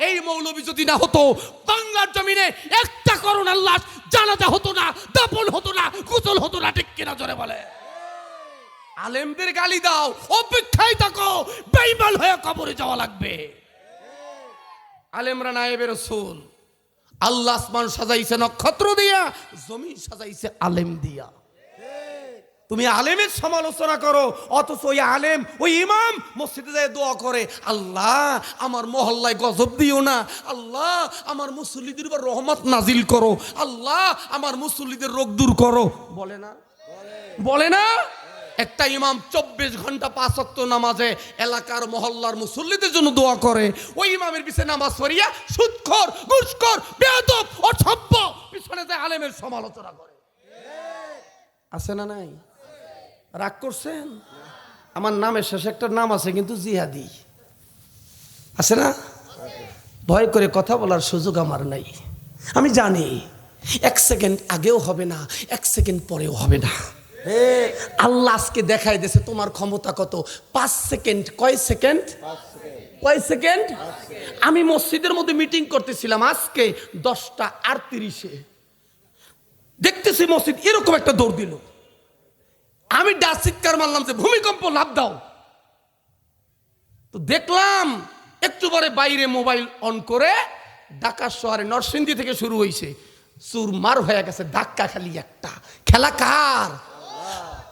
Speaker 1: এই মৌলবী যদি না হতো, বাংলার জমিনে একটা করোনার লাশ জানাজা হতো না, দাফন হতো না, গোসল হতো না, ঠিক কিনা জোরে বলে? আলেমদের গালি দাও, অপেক্ষায় থাকো, বেঈমান হয়ে কবরে যাওয়া লাগবে। আলেমরা নায়েবে রাসূল, আল্লাহ আসমান সাজাইছে নক্ষত্র দিয়া, জমিন সাজাইছে আলেম দিয়া। তুমি আলেমের সমালোচনা করো, অথচ ওই আলেম, ওই ইমাম মসজিদে যায় দোয়া করে, আল্লাহ আমার মহল্লায় গজব দিও না, আল্লাহ আমার মুসল্লিদের উপর রহমত নাজিল করো, আল্লাহ আমার মুসল্লিদের রোগ দূর করো, বলে না? বলে না? একটা ইমাম 24 ঘন্টা 5 ওয়াক্ত নামাজে এলাকার মহল্লার মুসল্লিদের জন্য দোয়া করে, ওই ইমামের পিছনে নামাজ পড়িয়া সুদখোর, ঘুষখোর, বেয়াদব, অসভ্য পিছনে যায় আলেমের সমালোচনা করে। আছে না নাই? রাগ করছেন? আমার নামের শেষে একটা নাম আছে কিন্তু জিহাদি আছে না? ভয় করে কথা বলার সুযোগ আমার নাই। আমি জানি 1 সেকেন্ড আগেও হবে না, 1 সেকেন্ড পরেও হবে না। আল্লাহ আজকে দেখাই দিয়েছে তোমার ক্ষমতা কত। 5 সেকেন্ড। কয় সেকেন্ড? কয় সেকেন্ড? আমি মসজিদের মধ্যে মিটিং করতেছিলাম আজকে 10:38 দেখতেছি মসজিদ এরকম একটা দৌড় দিল। আমি চিৎকার মারলাম যে ভূমিকম্প, লাফ দাও। তো দেখলাম একটু পরে বাইরে মোবাইল অন করে ঢাকা শহরে নরসিংদী থেকে শুরু হয়েছে, চুরমার হয়ে গেছে। ধাক্কা খালি একটা। খেলা কার?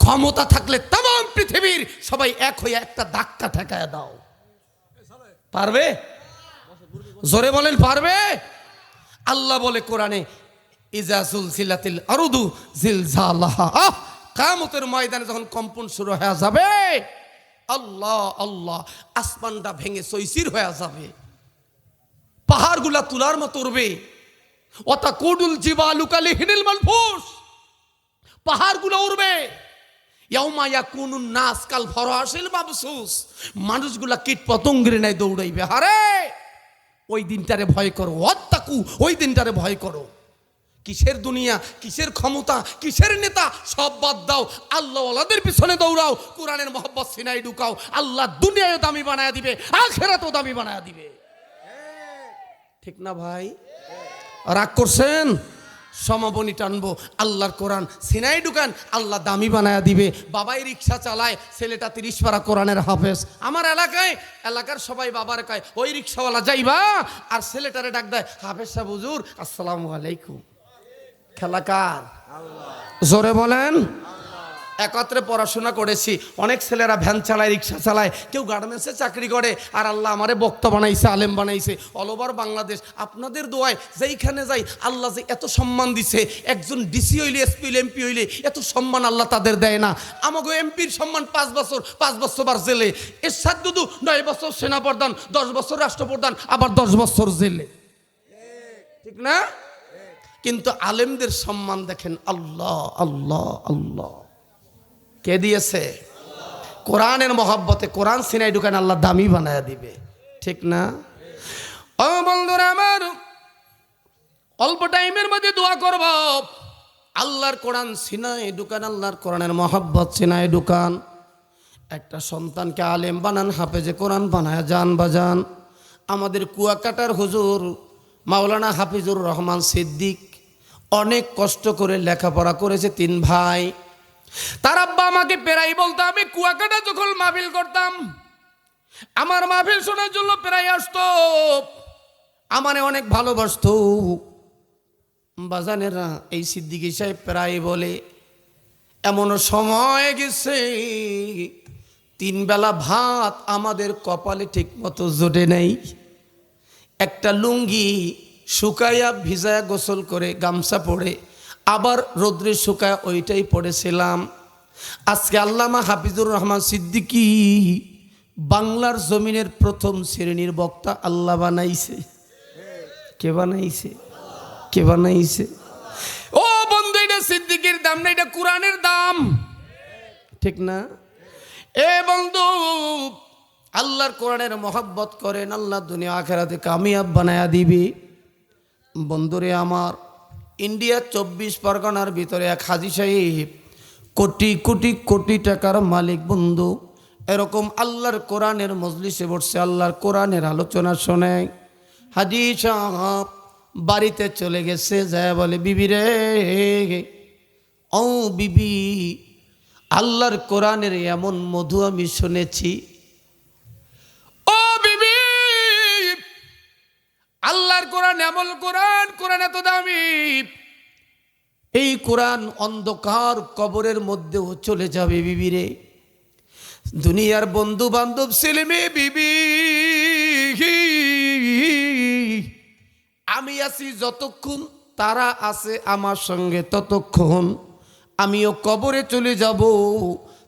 Speaker 1: ক্ষমতা থাকলে তাম পৃথিবীর সবাই এক হয়ে একটা ধাক্কা ঠেকায় দাও। পারবে? জোরে বলেন পারবে? আল্লাহ বলে কোরআনে, ইজা জুলজিলাতিল আরদু জিলজালাহা। কিয়ামতের ময়দানে যখন কম্পন শুরু হয়ে যাবে, আল্লাহ আল্লাহ, আসমানটা ভেঙে সইসির হয়ে যাবে, পাহাড়গুলা তুলার মতো উড়বে। ওয়াতাকুদুল জিবালু কালিহিনিল মানফুস, পাহাড়গুলো উড়বে। ইয়াউমা ইয়াকুনুন নাস কাল ফরাশিল মাবসুস, মানুষগুলা কীট পতঙ্গের ন্যায় দৌড়াইবে। আরে ওই দিনটারে ভয় করো। ওয়াত্তাকু, ওই দিনটারে ভয় করো। কিসের দুনিয়া, কিসের ক্ষমতা, কিসের নেতা, সব বাদ দাও। আল্লাহ ওয়ালাদের পিছনে দৌড়াও, কোরআনের মহব্বত সিনাই ঢুকাও। আল্লাহ দুনিয়ায় দামি বানায় দিবে, আখিরাতেও দামি বানায় দিবে। ঠিক না ভাই? রাগ করছেন? সমাবনী টানবো, আল্লাহর কোরআন সিনাই ঢুকান, আল্লাহ দামি বানায় দিবে। বাবাই রিক্সা চালায়, ছেলেটা 30 পারা কোরআনের হাফেজ। আমার এলাকার সবাই বাবার কয় ওই রিক্সাওয়ালা যাইবা, আর ছেলেটারে ডাক দেয় হাফেজ সাহেব হুজুর আসসালামু আলাইকুম। খেলা কার? জোরে বলেন। একত্রে পড়াশোনা করেছি, অনেক ছেলেরা ভ্যান চালায়, রিক্সা চালায়, কেউ গার্মেন্টসে চাকরি করে, আর আল্লাহ আমারে বক্তা বানাইছে, আলেম বানাইছে অল ওভার বাংলাদেশ। আপনাদের দোয়ায় যেইখানে যাই আল্লাহ যে এত সম্মান দিছে, একজন ডিসি হইলে, এসপি হইলে, এমপি হইলে এত সম্মান আল্লাহ তাদের দেয় না। আমাকে এমপির সম্মান 5 বছর, 5 বছর বার জেলে। এরশাদ দুদু 9 বছর সেনাপ্রধান, 10 বছর রাষ্ট্রপ্রধান, আবার 10 বছর জেলে। ঠিক না? কিন্তু আলেমদের সম্মান দেখেন, আল্লাহ আল্লাহ আল্লাহ কে দিয়েছে? কোরআনের মহব্বতে কোরআন সিনাই ঢুকান, আল্লাহ দামি বানায় দিবে। ঠিক না? ও বন্ধুরা আমার, অল্প টাইমের মধ্যে দোয়া করব, আল্লাহর কোরআন সিনাই ঢুকান, আল্লাহর কোরআনের মহব্বত সিনাই ঢুকান। একটা সন্তানকে আলেম বানান, হাফেজে কোরআন বানায় যান বাজান। আমাদের কুয়াকাটার হুজুর মাওলানা হাফিজুর রহমান সিদ্দিক অনেক কষ্ট করে লেখাপড়া করেছে, 3 ভাই। তার আব্বা আমাকে প্রায় বলতো, আমি কুয়াকাটা যখন মাহফিল করতাম, আমার মাহফিল শোনার জন্য প্রায় আসতো, আমারে অনেক ভালোবাসতো। বাজানেরা, এই সিদ্দিকী সাহেব প্রায় বলে, এমন সময় গেছে 3 বেলা ভাত আমাদের কপালে ঠিক মতো জোটে নেই। একটা লুঙ্গি শুকাইয়া ভিজায়া গোসল করে গামছা পরে আবার রোদ্রে শুকায় ওইটাই পড়েছিলাম। আজকে আল্লামা হাফিজুর রহমান সিদ্দিকী বাংলার জমিনের প্রথম শ্রেণীর বক্তা আল্লাহ বানাইছে। কে বানাইছে? কে বানাইছে? ও বন্ধু, এটা সিদ্দিকীর দাম না, এটা কোরআনের দাম। ঠিক না? এ বন্ধু, আল্লাহর কোরআনের মহব্বত করেন, আল্লাহ দুনিয়া আখিরাতে কামিয়াব বানায়া দিবি। বন্ধুরে আমার, ইন্ডিয়া 24 পরগনার ভিতরে এক হাজী সাহেব কোটি কোটি কোটি টাকার মালিক। বন্ধু, এরকম আল্লাহর কোরআনের মজলিসে বসে আল্লাহর কোরআনের আলোচনা শোনে। হাজী সাহেব বাড়িতে চলে গেছে, যায় বলে, বিবি রে, ও বিবি, আল্লাহর কোরআনের এমন মধু আমি শুনেছি। ও বিবি, আল্লাহর কোরআন এমন কোরআন, কোরআন এত দামি, এই কোরআন অন্ধকার কবরের মধ্যেও চলে যাবে বিবি রে। দুনিয়ার বন্ধু বান্ধব ছেলে মেয়ে বিবি, আমি আছি যতক্ষণ, তারা আছে আমার সঙ্গে ততক্ষণ, আমিও কবরে চলে যাব,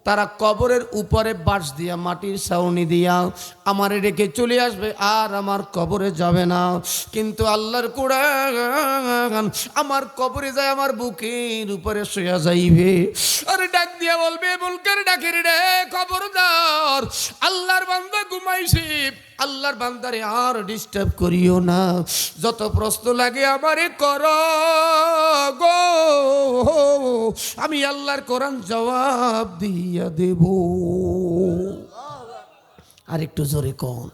Speaker 1: তারা কবরের উপরে বাঁশ দিয়া মাটির ছাউনি দিয়া আমারে রেখে চলে আসবে, আর আমার কবরে যাবে না। কিন্তু আল্লাহর কোরআন আমার কবরে যায় আমার বুকের উপরে শুয়া যাইবে, আর ডাক দিয়া বলবে, মুনকার ডাকের রে খবরদার, আল্লাহর বান্দা ঘুমাইছে, আল্লাহর বান্দারে আর ডিস্টার্ব করিও না, যত প্রশ্ন লাগে আমারে করো গো, আমি আল্লাহর কোরআন জবাব দিয়া দেব। আর একটু জোরে কোন,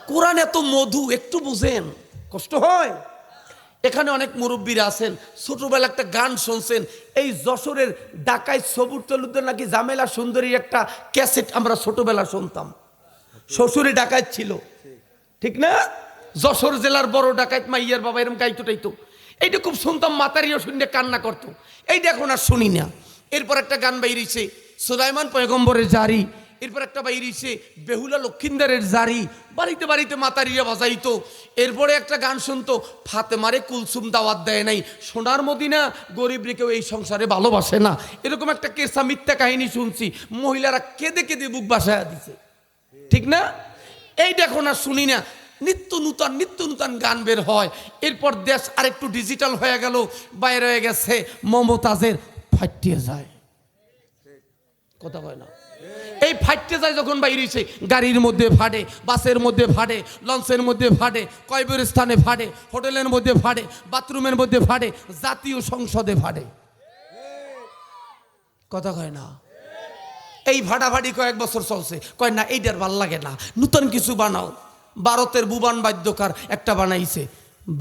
Speaker 1: কোরআন এত মধু, একটু বুঝেন, কষ্ট হয়। এখানে অনেক মুরব্বীরা আছেন, ছোটবেলা একটা গান শুনছেন, এই যশোরের ডাকাই সবুর তলুদের নাকি ঝামেলা সুন্দরীর একটা ক্যাসেট আমরা ছোটবেলা শুনতাম। শ্বশুরে ডাকাত ছিল, ঠিক না? যশোর জেলার বড় ডাকাত মাইয়ার বাবা এরকম গাইতো টাইতো, এইটা খুব শুনতাম, মাতারিও শুনে কান্না করতো। এইটা এখন আর শুনি না। এরপর একটা গান বাইরেছে সুলাইমান পয়গম্বরের জারি, এরপর একটা বাইরেছে বেহুলা লক্ষিন্দারের জারি, বাড়িতে বাড়িতে মাতারিয়া বাজাইতো। এরপরে একটা গান শুনতো, ফাতেমারে কুলসুম দাওয়াত দেয় নাই, সোনার মদিনা গরিব কেউ এই সংসারে ভালোবাসে না, এরকম একটা কেসা মিথ্যা কাহিনী শুনছি। মহিলারা কেঁদে কেঁদে বুক বাসায় দিছে, ঠিক না? এইটা এখন আর শুনি না। নিত্য নূতন গান বের হয়। এরপর দেশ আরেকটু ডিজিটাল হয়ে গেল, বাইরে হয়ে গেছে মমতাজের ফাটিয়ে যায়, কথা কয় না? এই ফাটতে যায় যখন বাইরেছে, গাড়ির মধ্যে ফাটে, বাসের মধ্যে ফাটে, লঞ্চের মধ্যে ফাটে, কবরস্থানে ফাটে, হোটেলের মধ্যে ফাটে, বাথরুমের মধ্যে ফাটে, জাতীয় সংসদে ফাটে, কথা কয় না? এই ফাটাফাটি কয়েক বছর চলছে, কয় না এইটার ভাল লাগে না, নতুন কিছু বানাও। ভারতের বুবান বাদ্যকার একটা বানাইছে,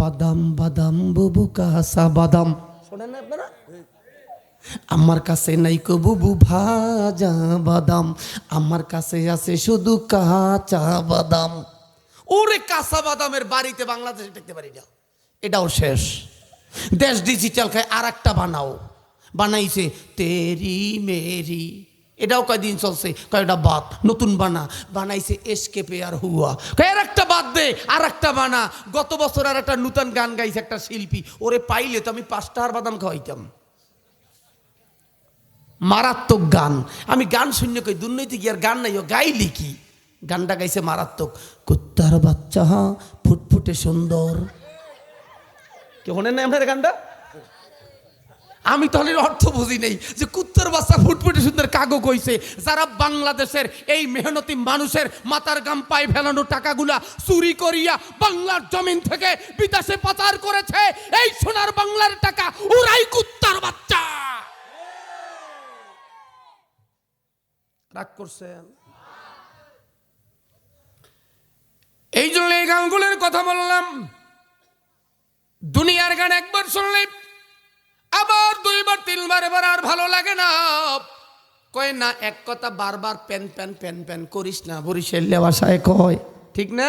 Speaker 1: বাদাম বাদাম বুবু কাঁচা বাদাম, শোনেন না আপনারা? আমার কাছে নাই কো বুবু ভাজা বাদাম, আমার কাছে আছে শুধু কাঁচা বাদাম। ওরে কাঁচা বাদামের বাড়িতে বাংলাদেশে দেখতে পারি না, এটাও শেষ। দেশ ডিজিটাল খায়, আর একটা বানাও। বানাইছে তেরি মেরি, এটাও কয়দিন চলছে, কয়টা বাদ নতুন বানাইছে এসকেপে আর হুয়া, কয়ের একটা বাদ দে আর একটা বানা। গত বছর আর একটা নতুন গান গাইছে একটা শিল্পী, ওরে পাইলে তো আমি 5টা আর বাদাম খাওয়াইতাম। মারাত্মক গান। আমি গান শুনে কই দুর্নীতি কি আর গান নাই, ও গাইলি কি? গানটা গাইছে মারাত্মক, কুত্তার বাচ্চা ফুটফুটে সুন্দর। কে শোনেন না আপনার গানটা? আমি তাহলে অর্থ বুঝি নেই যে কুত্তার বাচ্চা ফুটফুটে সুন্দর কাগো কইছে। যারা বাংলাদেশের এই মেহনতি মানুষের মাথার গাম পায়ে ফেলানো টাকাগুলা চুরি করিয়া বাংলার জমিন থেকে বিদেশে পাচার করেছে, এই সোনার বাংলার টাকা ওরাই কুত্তার বাচ্চা। রাগ করছেন? এই জন্য এই গানগুলোর কথা বললাম। দুনিয়ার গান একবার শুনলে আবার 2বার 3বার এবার আর ভালো লাগে না। কয় না এক কথা বারবার প্যান প্যান প্যান প্যান করিস না, বরিশালের ভাষায় কয়, ঠিক না?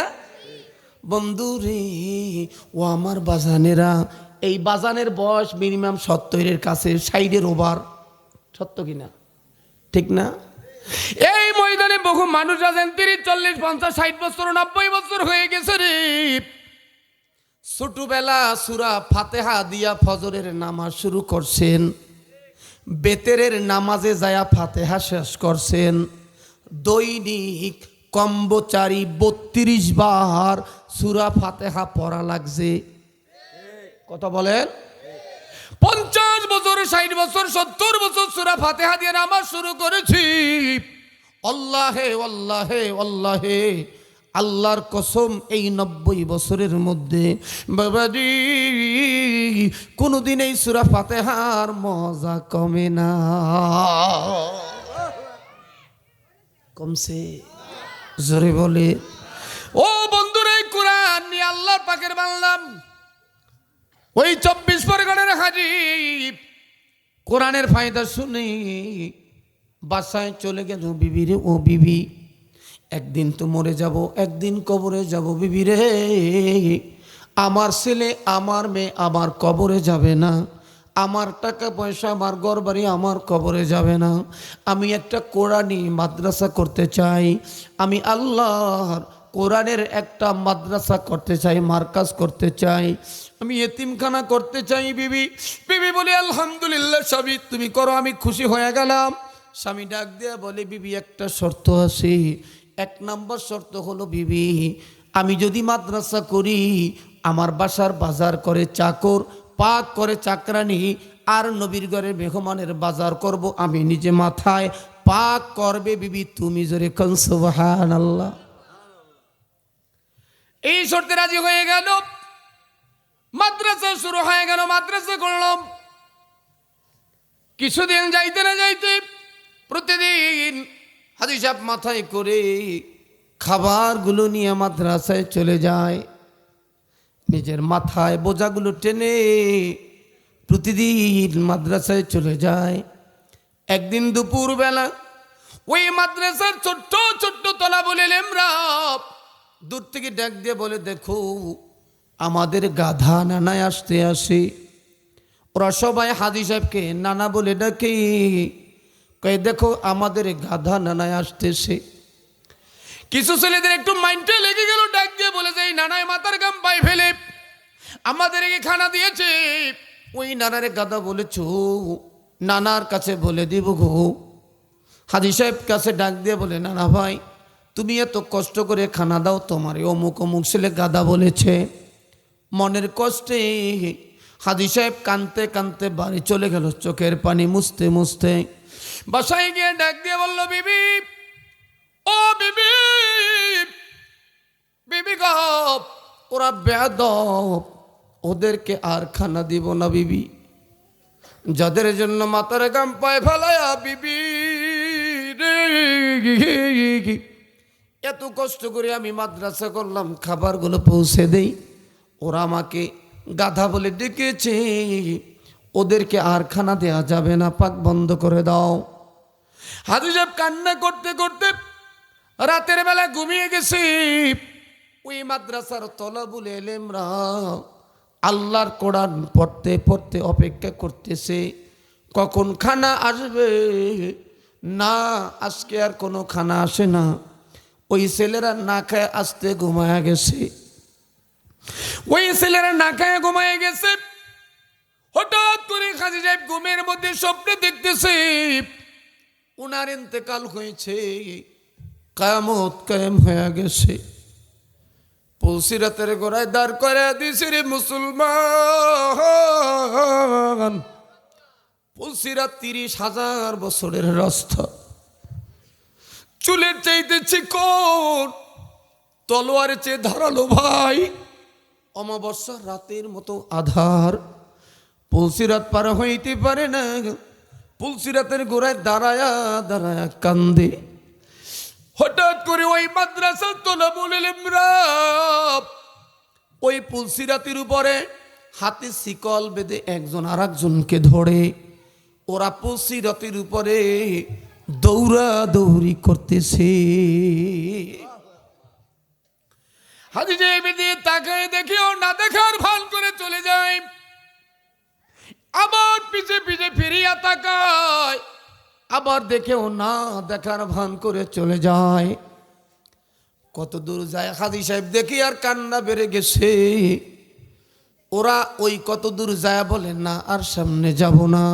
Speaker 1: বন্ধু রে ও আমার বাজানেরা, এই বাজানের বয়স মিনিমাম 70-এর কাছে, 60-এর ওভার, সত্য কিনা, ঠিক না? এই ময়দানে বহু মানুষ আছেন 30, 40, 50, 60 বছর, 90 বছর হয়ে গেছে রে। ছোটবেলা সূরা ফাতিহা দিয়া ফজরের নামাজ শুরু করছেন, বেতেরের নামাজে যায়া ফাতিহা শেষ করছেন, দৈনিক কম্বচারী 32 বার সূরা ফাতিহা পড়া লাগছে। কথা বলেন? 50 বছর, 60 বছর, 70 বছর সূরা ফাতিহা দিয়ে নামাজ শুরু করেছি। আল্লাহে আল্লাহে আল্লাহে, আল্লাহর কসম এই 90 বছরের মধ্যে বাবাজি কোনদিন এই সূরা ফাতিহার মজা কমে না, কমছে? জোরে বলে। ও বন্ধুরা, এই কোরআন নিয়ে আল্লাহ পাকের বানলাম ওই 24 পরগনার হাজী কোরআনের ফায়দা শুনে বাসায় চলে গেল। বিবি রে ও বিবি, একদিন তো মরে যাব, একদিন কবরে যাব। বিবি রে, আমার ছেলে আমার মেয়ে আমার কবরে যাবে না, আমার টাকা পয়সা আমার ঘর বাড়ি আমার কবরে যাবে না। আমি একটা কোরআনি মাদ্রাসা করতে চাই, আমি আল্লাহর কোরআনের একটা মাদ্রাসা করতে চাই, মার্কাজ করতে চাই, আমি এতিমখানা করতে চাই। বিবি বিবি বলি আলহামদুলিল্লাহ, সবই তুমি করো, আমি খুশি হয়ে গেলাম। স্বামী ডাক দেয়া বলে, বিবি একটা শর্ত আছে। 1 নম্বর শর্ত হলো, বিবি আমি যদি মাদ্রাসা করি, আমার বাসার বাজার করে চাকর, পাক করে চাকরানি, আর নবীর ঘরে মেহমানের বাজার করব আমি নিজে, মাথায় পাক করবে বিবি তুমি। জোরে কোন সুবহানাল্লাহ। এই শর্তে রাজি হয়ে গেল। মাদ্রাসা শুরু হয়ে গেল, মাদ্রাসা করলাম। কিছুদিন যাইতে না যাইতে প্রতিদিন হাজি সাহেব মাথায় করে খাবারগুলো নিয়ে মাদ্রাসায় চলে যায়। নিজের মাথায় বোঝাগুলো টেনে প্রতিদিন মাদ্রাসায় চলে যায়। একদিন দুপুর বেলা ওই মাদ্রাসার ছোট্ট ছোট্ট তলা বলে লেমরা দূর থেকে ডাক দিয়ে বলে, দেখো আমাদের গাধা নানায় আসতে আসে। ওরা সবাই হাজি সাহেবকে নানা বলে ডাকে, কয়ে দেখো আমাদের গাধা নানায় আসতেছে। কিছু ছেলেদের একটু মাইন্ডে লেগে গেল, ডাক দিয়ে বলে যে এই নানায় মাথার গাম পায়ে ফেলে আমাদেরকে খানা দিয়েছে। ওই নানারে গাধা বলেছ, নানার কাছে বলে দিব গো। হাজি সাহেব কাছে ডাক দিয়ে বলে, নানা ভাই তুমি এত কষ্ট করে খানা দাও, তোমার অমুক অমুক ছেলে গাধা বলেছে। মনের কষ্টে হাজি সাহেব কানতে কানতে বাড়ি চলে গেল, চোখের পানি মুছতে মুছতে। বাসায় গিয়ে ডাক দিয়ে বলল, বিবি ও বিবি, বিবি গো ওরা বেয়াদব, ওদেরকে আর খানা দিব না বিবি। যাদের জন্য মাথার গাম পায়ে ফেলায়া বিবি রে, এত কষ্ট করে আমি মাদ্রাসা করলাম, খাবারগুলো পৌঁছে দেই, ওরা আমাকে গাধা বলে ডেকেছে, ওদেরকে আর খানা দেয়া যাবে না, পাক বন্ধ করে দাও। হাজি সাহেব কান্না করতে করতে রাতের বেলা ঘুমিয়ে গেছে। ওই মাদ্রাসার তলাবুল এলেমরা আল্লাহর কোরআন পড়তে পড়তে অপেক্ষা করতেছে, কখন খানা আসবে। না, আজকে আর কোনো খানা আসে না। ওই ছেলেরা না খায় আসতে ঘুমায়া গেছে। ওই ছেলেরা না খায় ঘুমায় গেছে। হঠাৎ করে হাজি সাহেব ঘুমের মধ্যে স্বপ্নে দেখতেছে উনার ইন্তেকাল হয়েছে, কিয়ামত কায়েম হয়ে গেছে। পুলসিরাতের গোড়ায় দাঁড় করে দিছে রে মুসলমান। পুলসিরাত 30,000 বছরের রাস্তা, চুলের চাইতে চিকন, তলোয়ারের চেয়ে ধারালো ভাই, অমাবস্যার রাতের মতো আধার। পুলসিরাত পার হইতে পারে না। পুলসিরাতের গোড়ায় দাঁড়ায়া দাঁড়ায়া কান্দে। হঠাৎ করে ওই মাদ্রাসার তলাবুল ইলমরা ওই পুলসিরাতের উপরে হাতে শিকল বেঁধে একজন আর একজনকে ধরে, ওরা পুলসিরাতের উপরে দৌড়াদৌড়ি করতেছে। হাজি সাহেব দিয়ে তাকায় দেখেও না দেখার ভান করে চলে যায়, আবার পিছে পিছে ফিরিয়া তাকায়, আবার দেখেও না দেখার ভান করে চলে যায়। কত দূর যায় হাজি সাহেব দেখি আর কান্না বেড়ে গেছে। ওরা ওই কত দূর যায় বলে, না আর সামনে যাব না।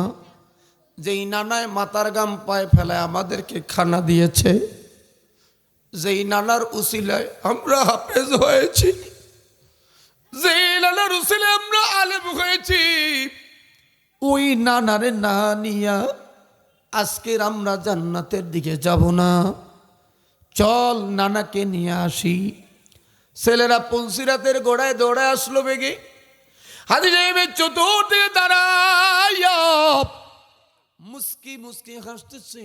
Speaker 1: যেই নানায় মাথার গাম পায়ে ফেলায় আমাদেরকে খানা দিয়েছে, যেই নানার উসিলায় আমরা হাফেজ হয়েছি, যেই নানার উসিলায় আমরা আলেম হয়েছি, ওই নানারে না নিয়া আজকের আমরা জান্নাতের দিকে যাব না। চল নানাকে নিয়ে আসি। ছেলেরা পুলসিরাতের গোড়ায় দৌড়ে আসলো বেগে। হাজি সাহেবের চতুর্থে দাঁড়াইয়া মুস্কি মুস্কি হাসতেছে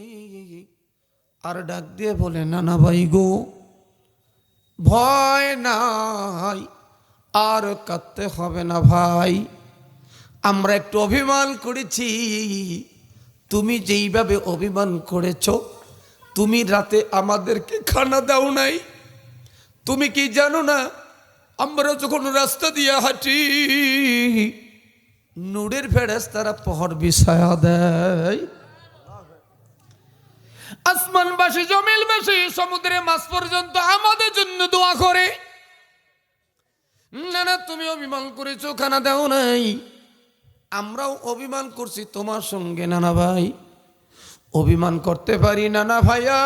Speaker 1: আর ডাক দিয়ে বলে, নানা ভাই গো, ভয় নাই, আর কাঁদতে হবে না ভাই। আমরা একটু অভিমান করেছি, তুমি যেইভাবে অভিমান করেছ, তুমি রাতে আমাদেরকে খানা দাও নাই। তুমি কি জানো না, আমরা যখন রাস্তা দিয়ে হাঁটি নূরের ফেরেশতারা পহর বিছায়া দেয়। আসমানবাসী, জমিনবাসী, সমুদ্রের মাছ পর্যন্ত আমাদের জন্য দোয়া করে। না না, তুমি অভিমান করেছো, খানা দাও নাই। আমরাও অভিমান করছি তোমার সঙ্গে নানা ভাই। অভিমান করতে পারি না না ভাইয়া,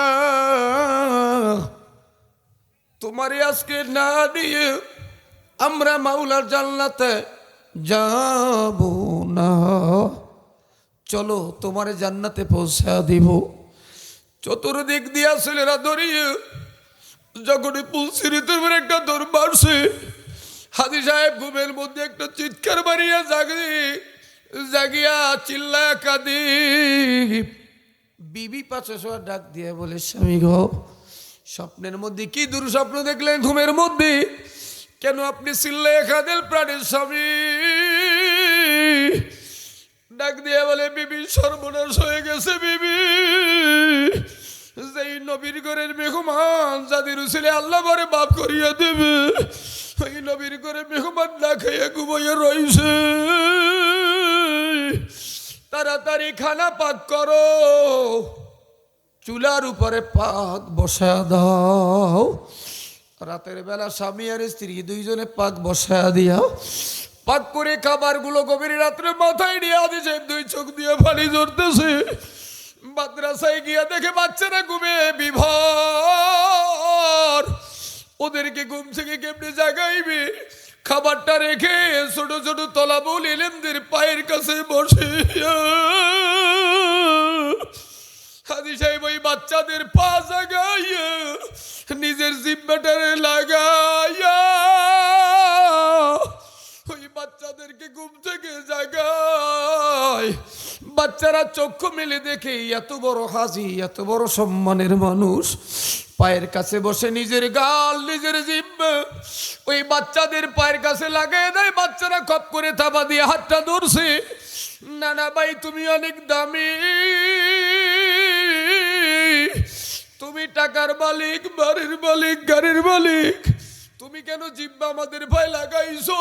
Speaker 1: তোমারে আজকে না দিয়ে আমরা মাওলার জান্নাতে যাব না। চলো তোমারে জান্নাতে পৌঁছা দিব। চতুর্দিক দিয়া ছেলেরা দড়িয়ে যখনই পুলসিরিতে একটা দৌড় মারছে, হাজি সাহেব ঘুমের মধ্যে একটা চিৎকার মারিয়া জাগিয়া চিল্লায়া কাঁদি। বিবি পাশে সব ডাক দিয়ে বলে, স্বামী গো, স্বপ্নের মধ্যে কি দুঃস্বপ্ন দেখলেন ঘুমের মধ্যে? কেন আপনি চিল্লায়া কাঁদেন প্রাণের স্বামী? ডাক দিয়ে বলে, বিবি সর্বনাশ হয়ে গেছে বিবি। যেই নবীর ঘরের মেহমান যাদের ছেলে আল্লাহ বরে বাপ করিয়া দেবে, ওই নবীর ঘরে মেহমান না খাইয়া ঘুমাইয়া রইছে। তাড়াতাড়ি খানা পাক করো, চুলার উপরে পাক বসা দাও। রাতের বেলা স্বামী আর স্ত্রী দুইজনে পাক বসা দিয়া পাক করে খাবারগুলো গভীর রাত্রে মাথায় নিয়ে আদি সাহেব দুই চোখ দিয়ে পানি ঝরতেছে। মাদ্রাসায় গিয়া দেখে বাচ্চারা ঘুমে বিভোর, ওদেরকে ঘুম থেকে কেমনে জাগাইবে? খাবারটা রেখে ছোট ছোট তলাবুল ইলেমদের পায়ের কাছে বসে হাজি সাহেব ওই বাচ্চাদের পা জাগাইয়া নিজের জিব্বাটারে লাগাইয়া ওই বাচ্চাদেরকে ঘুম থেকে জাগায়। বাচ্চারা চক্ষু মেলে দেখে এত বড় হাজি, এত বড় সম্মানের মানুষ পায়ের কাছে বসে নিজের গাল নিজের জিব্বা ওই বাচ্চাদের পায়ের কাছে লাগাই দেয়। বাচ্চারা খপ করে থাবা দিয়ে হাতটা ধরছে। নানা ভাই, তুমি অনেক দামি, তুমি টাকার মালিক, বাড়ির মালিক, গাড়ির মালিক, তুমি কেন জিব্বা আমাদের ভাই লাগাইছো?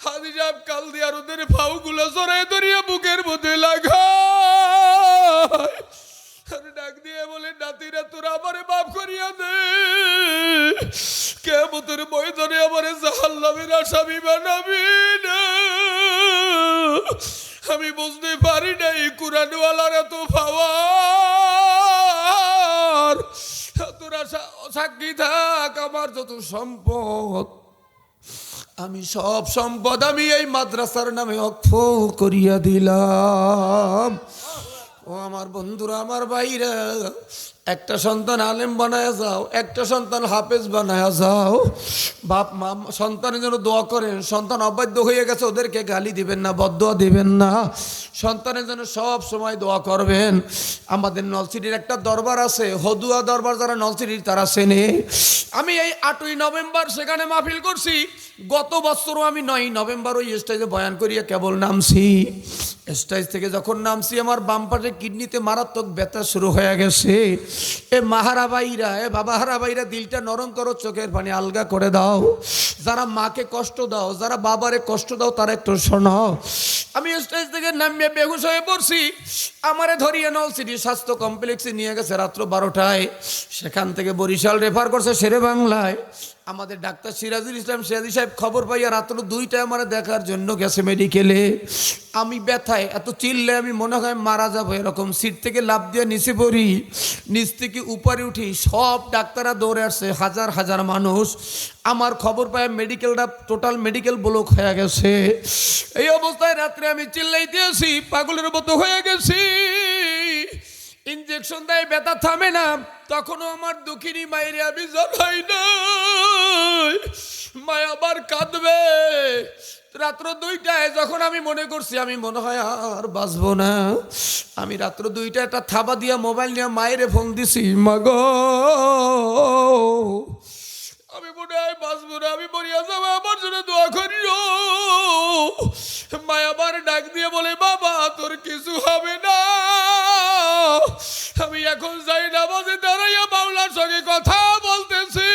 Speaker 1: হাজি সাহেব কাল দিয়ে আর ওদের ফাউ গুলো জড়াই ধরিয়া বুকের মধ্যে লাগায়। ডাক দিয়ে বলে, নাতিরা তোরা আমারে মাফ করিয়া দে, কিয়ামতের ময়দানে আমারে জাহান্নামের আসামি বানাবি না। আমি বুঝতে পারি নাই কুরআনওয়ালার এত পাওয়ার। তোরা সাক্ষী থাক, আমার যত সম্পদ, আমি সব সম্পদ আমি এই মাদ্রাসার নামে অক্ষ করিয়া দিলাম। ও আমার বন্ধুরা, আমার ভাইরা, একটা সন্তান আলেম বানায়া যাও, একটা সন্তান হাফেজ বানায়া যাও। বাপ মা সন্তানের জন্য দোয়া করেন। সন্তান অবাধ্য হয়ে গেছে, ওদেরকে গালি দিবেন না, বদদোয়া দিবেন না। সন্তানের জন্য সব সময় দোয়া করবেন। আমাদের নলছিটির একটা দরবার আছে, হদুয়া দরবার, যারা নলছিটির তারা চেনে। আমি এই 8ই নভেম্বর সেখানে মাহফিল করছি। গত বছরও আমি 9ই নভেম্বর ওই স্টেজে বয়ান করিয়া কেবল নামছি। স্টেজ থেকে যখন নামছি, আমার বাম পাশে কিডনিতে মারাত্মক ব্যথা শুরু হয়ে গেছে। এ মাহারা ভাইরা, এ বাবাহারা ভাইরা, দিলটা নরম করো, চোখের পানি আলগা করে দাও। যারা মাকে কষ্ট দাও, যারা বাবারে কষ্ট দাও, তারা একটু শোনো। আমি স্টেজ থেকে নামিয়ে বেহুশ হয়ে পড়ছি। আমারে ধরিয়ে নলছিটি স্বাস্থ্য কমপ্লেক্সে নিয়ে গেছে রাত্র 12টায়। সেখান থেকে বরিশাল রেফার করছে শেরে বাংলায়। আমাদের ডাক্তার সিরাজুল ইসলাম সিরাজি সাহেব খবর পাইয়া রাত্র 2টায় আমার দেখার জন্য গেছে মেডিকেলে। আমি ব্যথায় এত চিল্লে আমি মনে হয় মারা যাবো, এরকম সিট থেকে লাফ দিয়ে নিচে পড়ি। নিচ থেকে উপরে উঠি, সব ডাক্তাররা দৌড়ে আসছে, হাজার হাজার মানুষ। আমার খবর পায় মেডিকেলটা টোটাল মেডিকেল ব্লক হয়ে গেছে। এই অবস্থায় রাত্রে আমি চিল্লাই দিয়েছি, পাগলের মতো হয়ে গেছি। ইনজেকশন দেয়, ব্যথা থামে না। তখনও আমার দুঃখিনী মায়ের আমি জানাই নাই, মায় আবার কাঁদবে। রাত্র 2টায় যখন আমি মনে করছি আমি মনে হয় আর বাঁচবো না, আমি রাত্র 2টায় একটা থাবা দিয়া মোবাইল নিয়ে মায়েরে ফোন দিছি, মাগো আমি মনে হয় বাঁচবো না, আমি মরিয়া যাবো, আমার জন্য দোয়া করিও। মা আবার ডাক দিয়ে বলে, বাবা তোর কিছু হবে না। আমি এখন যাই নামাজে দাঁড়াইয়া মাওলার সঙ্গে কথা বলতেছি।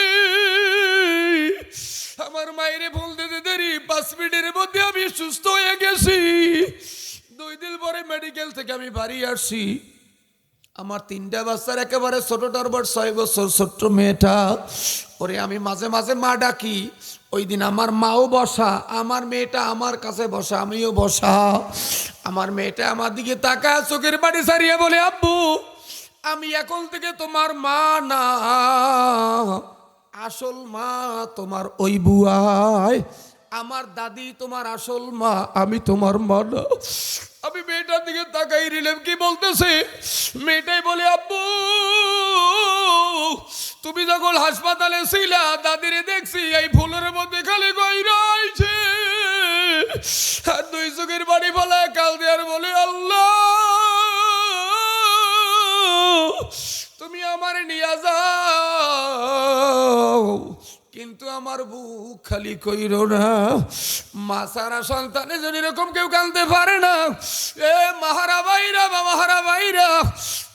Speaker 1: আমার মায়েরে বলতে দেরি, 5 মিনিটের মধ্যে আমি সুস্থ হয়ে গেছি। 2 দিন পরে মেডিকেল থেকে আমি বাড়ি আসছি। আমার 3টা বাচ্চার একেবারে ছোটটার বয়স 6 বছর, ছোট্ট মেয়েটা। ওরে আমি মাঝে মাঝে মা ডাকি, ওই দিন আমার মাও বসা, আমার মেয়েটা আমার কাছে বসা, আমিও বসা। আমার মেয়েটা আমার দিকে তাকায় চোখের বাড়ি সারিয়ে বলে, আব্বু আমি এখন থেকে তোমার মা না, আসল মা তোমার ওই বুয়াই। আমার দাদি তোমার আসল মা, আমি তোমার মা না। আমি মেয়েটার দিকে তাকাই রিলেম কি বলতেছে। মেয়েটাই বলে, আব্বু তুমি যখন হাসপাতালে ছিলা দাদিরে দেখছি এই ফুলের মধ্যে খালি গইরাইছে, আর দুই চোখের বাড়ি বলা কাল দেয়ার বলে, আল্লাহ তুমি আমার নিয়ে যাও, কিন্তু আমার বুক খালি কইরো না। মা সারা সন্তানে যদি এরকম কেউ কাঁদতে পারে না। এ মাহারা বাইরা বা মাহারা বাইরা,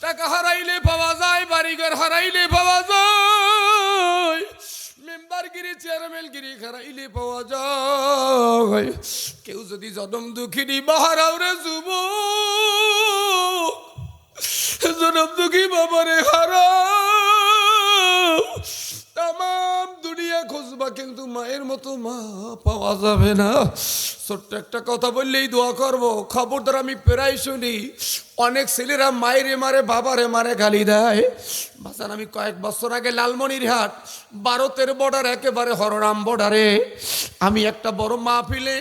Speaker 1: টাকা হারাইলে পাওয়া যায়, বাড়িঘর হারাইলে পাওয়া যায়, মেম্বারগিরি চেয়ারম্যানগিরি হারাইলে পাওয়া যায়। কেউ যদি জনম দুঃখিনী মাহারাও রে যুব, জনম দুঃখী বাবারে হারাও, তামাম দুনিয়া খুঁজবা কিন্তু মায়ের মতো মা পাওয়া যাবে না। ছোট্ট একটা কথা বললেই দোয়া করবো, খবরদার আমি প্রায় শুনি অনেক ছেলেরা মায়েরে মারে বাবারে মারে গালি দেয়। বাজান আমি কয়েক বছর আগে লালমনিরহাট ভারতের বর্ডার, একেবারে হররাম বর্ডারে আমি একটা বড় মাহফিলে,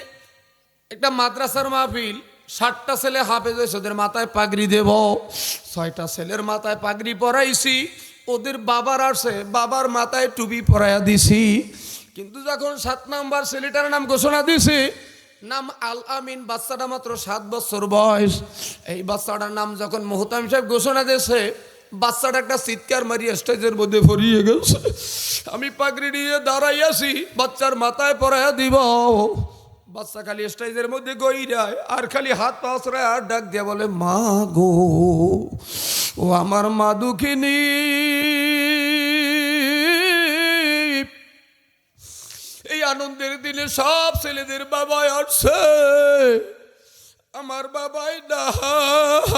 Speaker 1: একটা মাদ্রাসার মাহফিল, 60টা ছেলে হাফেজ হয়েছে, ওদের মাথায় পাগড়ি দেব। 6টা ছেলের মাথায় পাগড়ি পরাইছি, ওদের বাবার আসে বাবার মাথায় টুপি পরাইয়া দিছি। কিন্তু যখন 7 নাম্বার ছেলেটার নাম ঘোষণা দিছি, নাম আল আমিন, বাচ্চাটা মাত্র 7 বছর বয়স। এই বাচ্চাটার নাম যখন মোহতাম সাহেব ঘোষণা দিয়েছে, বাচ্চাটা একটা চিৎকার মারিয়ে স্টেজের মধ্যে পড়িয়ে গেছে। আমি পাগড়ি নিয়ে দাঁড়াইয়াছি, বাচ্চার মাথায় পরাইয়া দিব। বাচ্চা খালি স্টেজের মধ্যে গইরায় আর খালি হাত পা ছড়ায় আর ডাক দিয়ে বলে, মা গো, ও আমার মা দুঃখিনী। এই আনন্দের দিনে সব ছেলেদের বাবাই আসছে, আমার বাবাই নাই।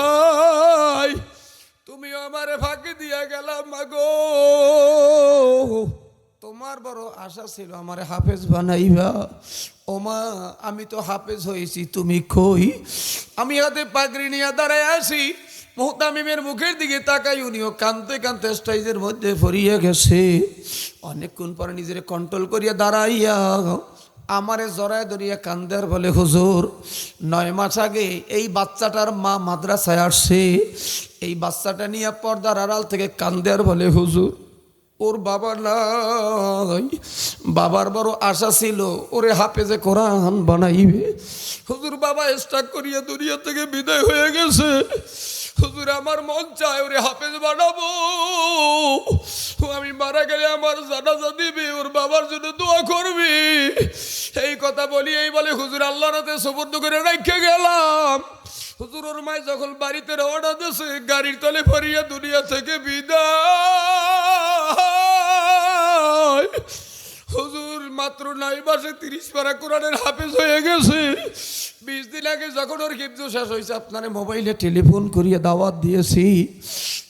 Speaker 1: তুমি আমারে ফাঁকি দিয়া গেলাম মা গো। তোমার বড় আশা ছিল আমারে হাফেজ বানাইবা। ও মা আমি তো হাফেজ হয়েছি, তুমি কই? আমি হাতে পাগড়ি নিয়ে দাঁড়ায় আসি, মুহতামিমের মুখের দিকে তাকাই, উনিও কানতে কানতে স্টেজের মধ্যে পড়িয়ে গেছে। অনেকক্ষণ পরে নিজের কন্ট্রোল করিয়া দাঁড়াইয়া আমারে জড়ায় ধরিয়া কান্দার বলে, হুজুর 9 মাস আগে এই বাচ্চাটার মা মাদ্রাসায় আসছে, এই বাচ্চাটা নিয়ে পর্দার আড়াল থেকে কান্দার বলে, হুজুর ওর বাবা নাই, বাবার বড় আশা ছিল ওরে হাফেজে কোরআন বানাইবে। হুজুর বাবা স্টাক করিয়া দুনিয়া থেকে বিদায় হয়ে গেছে। হুজুর আমার মন চায় ওরে হাফেজ বানাবো, আমি মারা গেলে আমার জানাজা দিবি, ওর বাবার জন্য দোয়া করবি। এই কথা বলি এই বলে হুজুর আল্লাহর হাতে সুবর্দ করে রেখে গেলাম। হুজুর ওর মায় যখন বাড়িতে রওনা দিয়েছে, গাড়ির তলে পড়িয়া দুনিয়া থেকে বিদায়। হুজুর মাত্র 9 মাসে 30 পারা কোরআনের হাফেজ হয়ে গেছে। 20 দিন আগে যখন ওর হিফজ শেষ হয়েছে, আপনার মোবাইলে টেলিফোন করিয়ে দাওয়াত দিয়েছি।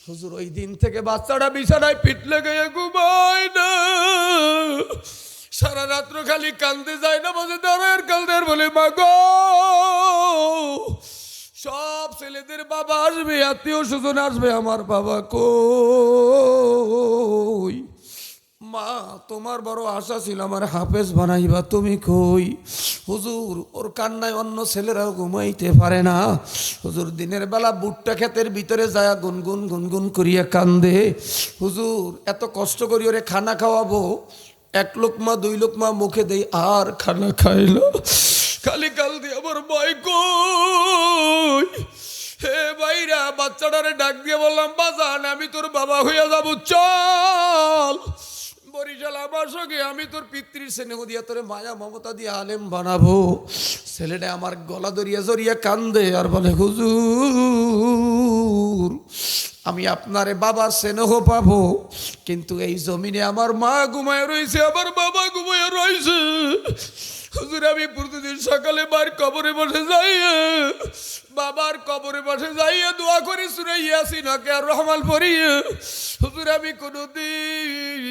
Speaker 1: হুজুর ওই দিন থেকে বাচ্চাটা বিছানায় পিঠ লেগে ঘুমায় না, সারা রাত্র খালি কান্দে যায় না, বসে দাঁড়ায় কালদের বলে, মা গো সব ছেলেদের বাবা আসবে, আত্মীয় স্বজন আসবে, আমার বাবা কই? মা তোমার বড় আশা ছিল আমার হাফেজ বানাইবা, তুমি কই? হুজুর ওর কান্নায় অন্য ছেলেরাও ঘুমাইতে পারে না। হুজুর দিনের বেলা ভুট্টা ক্ষেতের ভিতরে যায় গুনগুন গুনগুন করিয়া কান্দে। হুজুর এত কষ্ট করি ওরে খানা খাওয়াবো, 1 লোকমা 2 লোকমা মুখে দেই আর খানা খাইলো, খালি কাল দিয়ে আমার ভয় কই? হে ভাইরা বাচ্চাটারে ডাক দিয়ে বললাম, বাজান আমি তোর বাবা হইয়া যাবো, চল বরিশাল আমার সঙ্গে, আমি তোর পিতৃর স্নেহ দিয়া তোরে মায়া মমতা দিয়ে আলেম বানাবো। ছেলেটা আমার গলা ধরিয়া জড়িয়া কান্দে আর বলে, হুজুর আমি আপনারে বাবার স্নেহ পাবো, কিন্তু এই জমিনে আমার মা ঘুমায় রয়েছে, আমার বাবা ঘুমায় রয়েছে। হুজুর আমি প্রতিদিন সকালে মার কবরে বসে যাই, বাবার কবরে বসে যাইয়া দোয়া করি সূরা ইয়াসিন কে আর রহমান পড়ি। হুজুর আমি কোনোদিন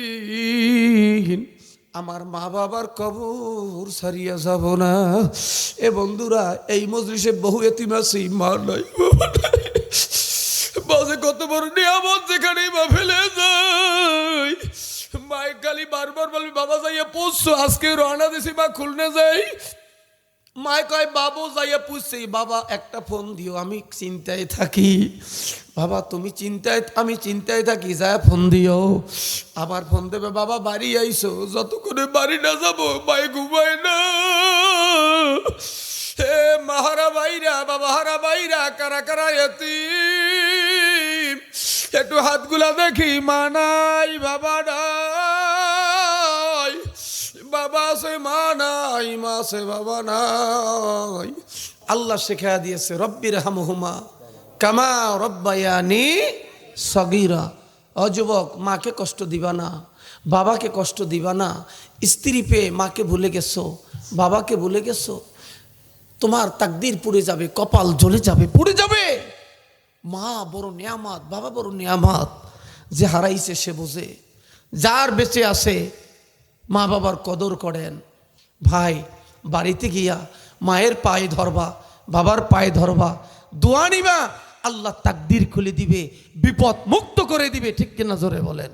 Speaker 1: আমার মা বাবার কবর সারিয়া যাব না। এ বন্ধুরা, এই মজলিসে বহু এতিম আছে, মা নাই বাবা নাই, বাজে কত বড় নিয়ামত যেখানে মা ফেলে যায়। মায়ে খালি বারবার বলবি বাবা যাইয়া পৌঁছছো, আজকে রওনা দিছি মা খুলনে যাই। মায় কয় বাবু যাইয়া পুষছি, বাবা একটা ফোন দিও, আমি চিন্তায় থাকি। বাবা তুমি চিন্তায়, আমি চিন্তায় থাকি, যায় ফোন দিও। আবার ফোন দেবে, বাবা বাড়ি আইসো। যতক্ষণে বাড়ি না যাবো মায় ঘুমায় না। হে মাহারা বাইরা, বাবা হারা বাইরা, কারা কারা এতিম, একটু হাতগুলা দেখি। মা নাই, বাবা নাই, বাবা আছে মা নাই, মা আছে বাবা নাই। আল্লাহ শেখা দিয়েছে রব্বির হামহুমা কামা রব্বায়ানি সগীরা। অযুবক, মাকে কষ্ট দিবা না, বাবাকে কষ্ট দিবা না। স্ত্রী পেয়ে মাকে ভুলে গেছো, বাবাকে ভুলে গেছো, তোমার তাকদির পুড়ে যাবে, কপাল জ্বলে যাবে, পুড়ে যাবে। মা বড় নিয়ামত, বাবা বড় নিয়ামত। যে হারাইছে সে বোঝে, যার বেঁচে আছে মা বাবার কদর করেন। ভাই, বাড়িতে গিয়া মায়ের পায়ে ধরবা, বাবার পায়ে ধরবা, দোয়া নিবা, আল্লাহ তাকদির খুলে দিবে, বিপদ মুক্ত করে দিবে। ঠিক কিনা জোরে বলেন।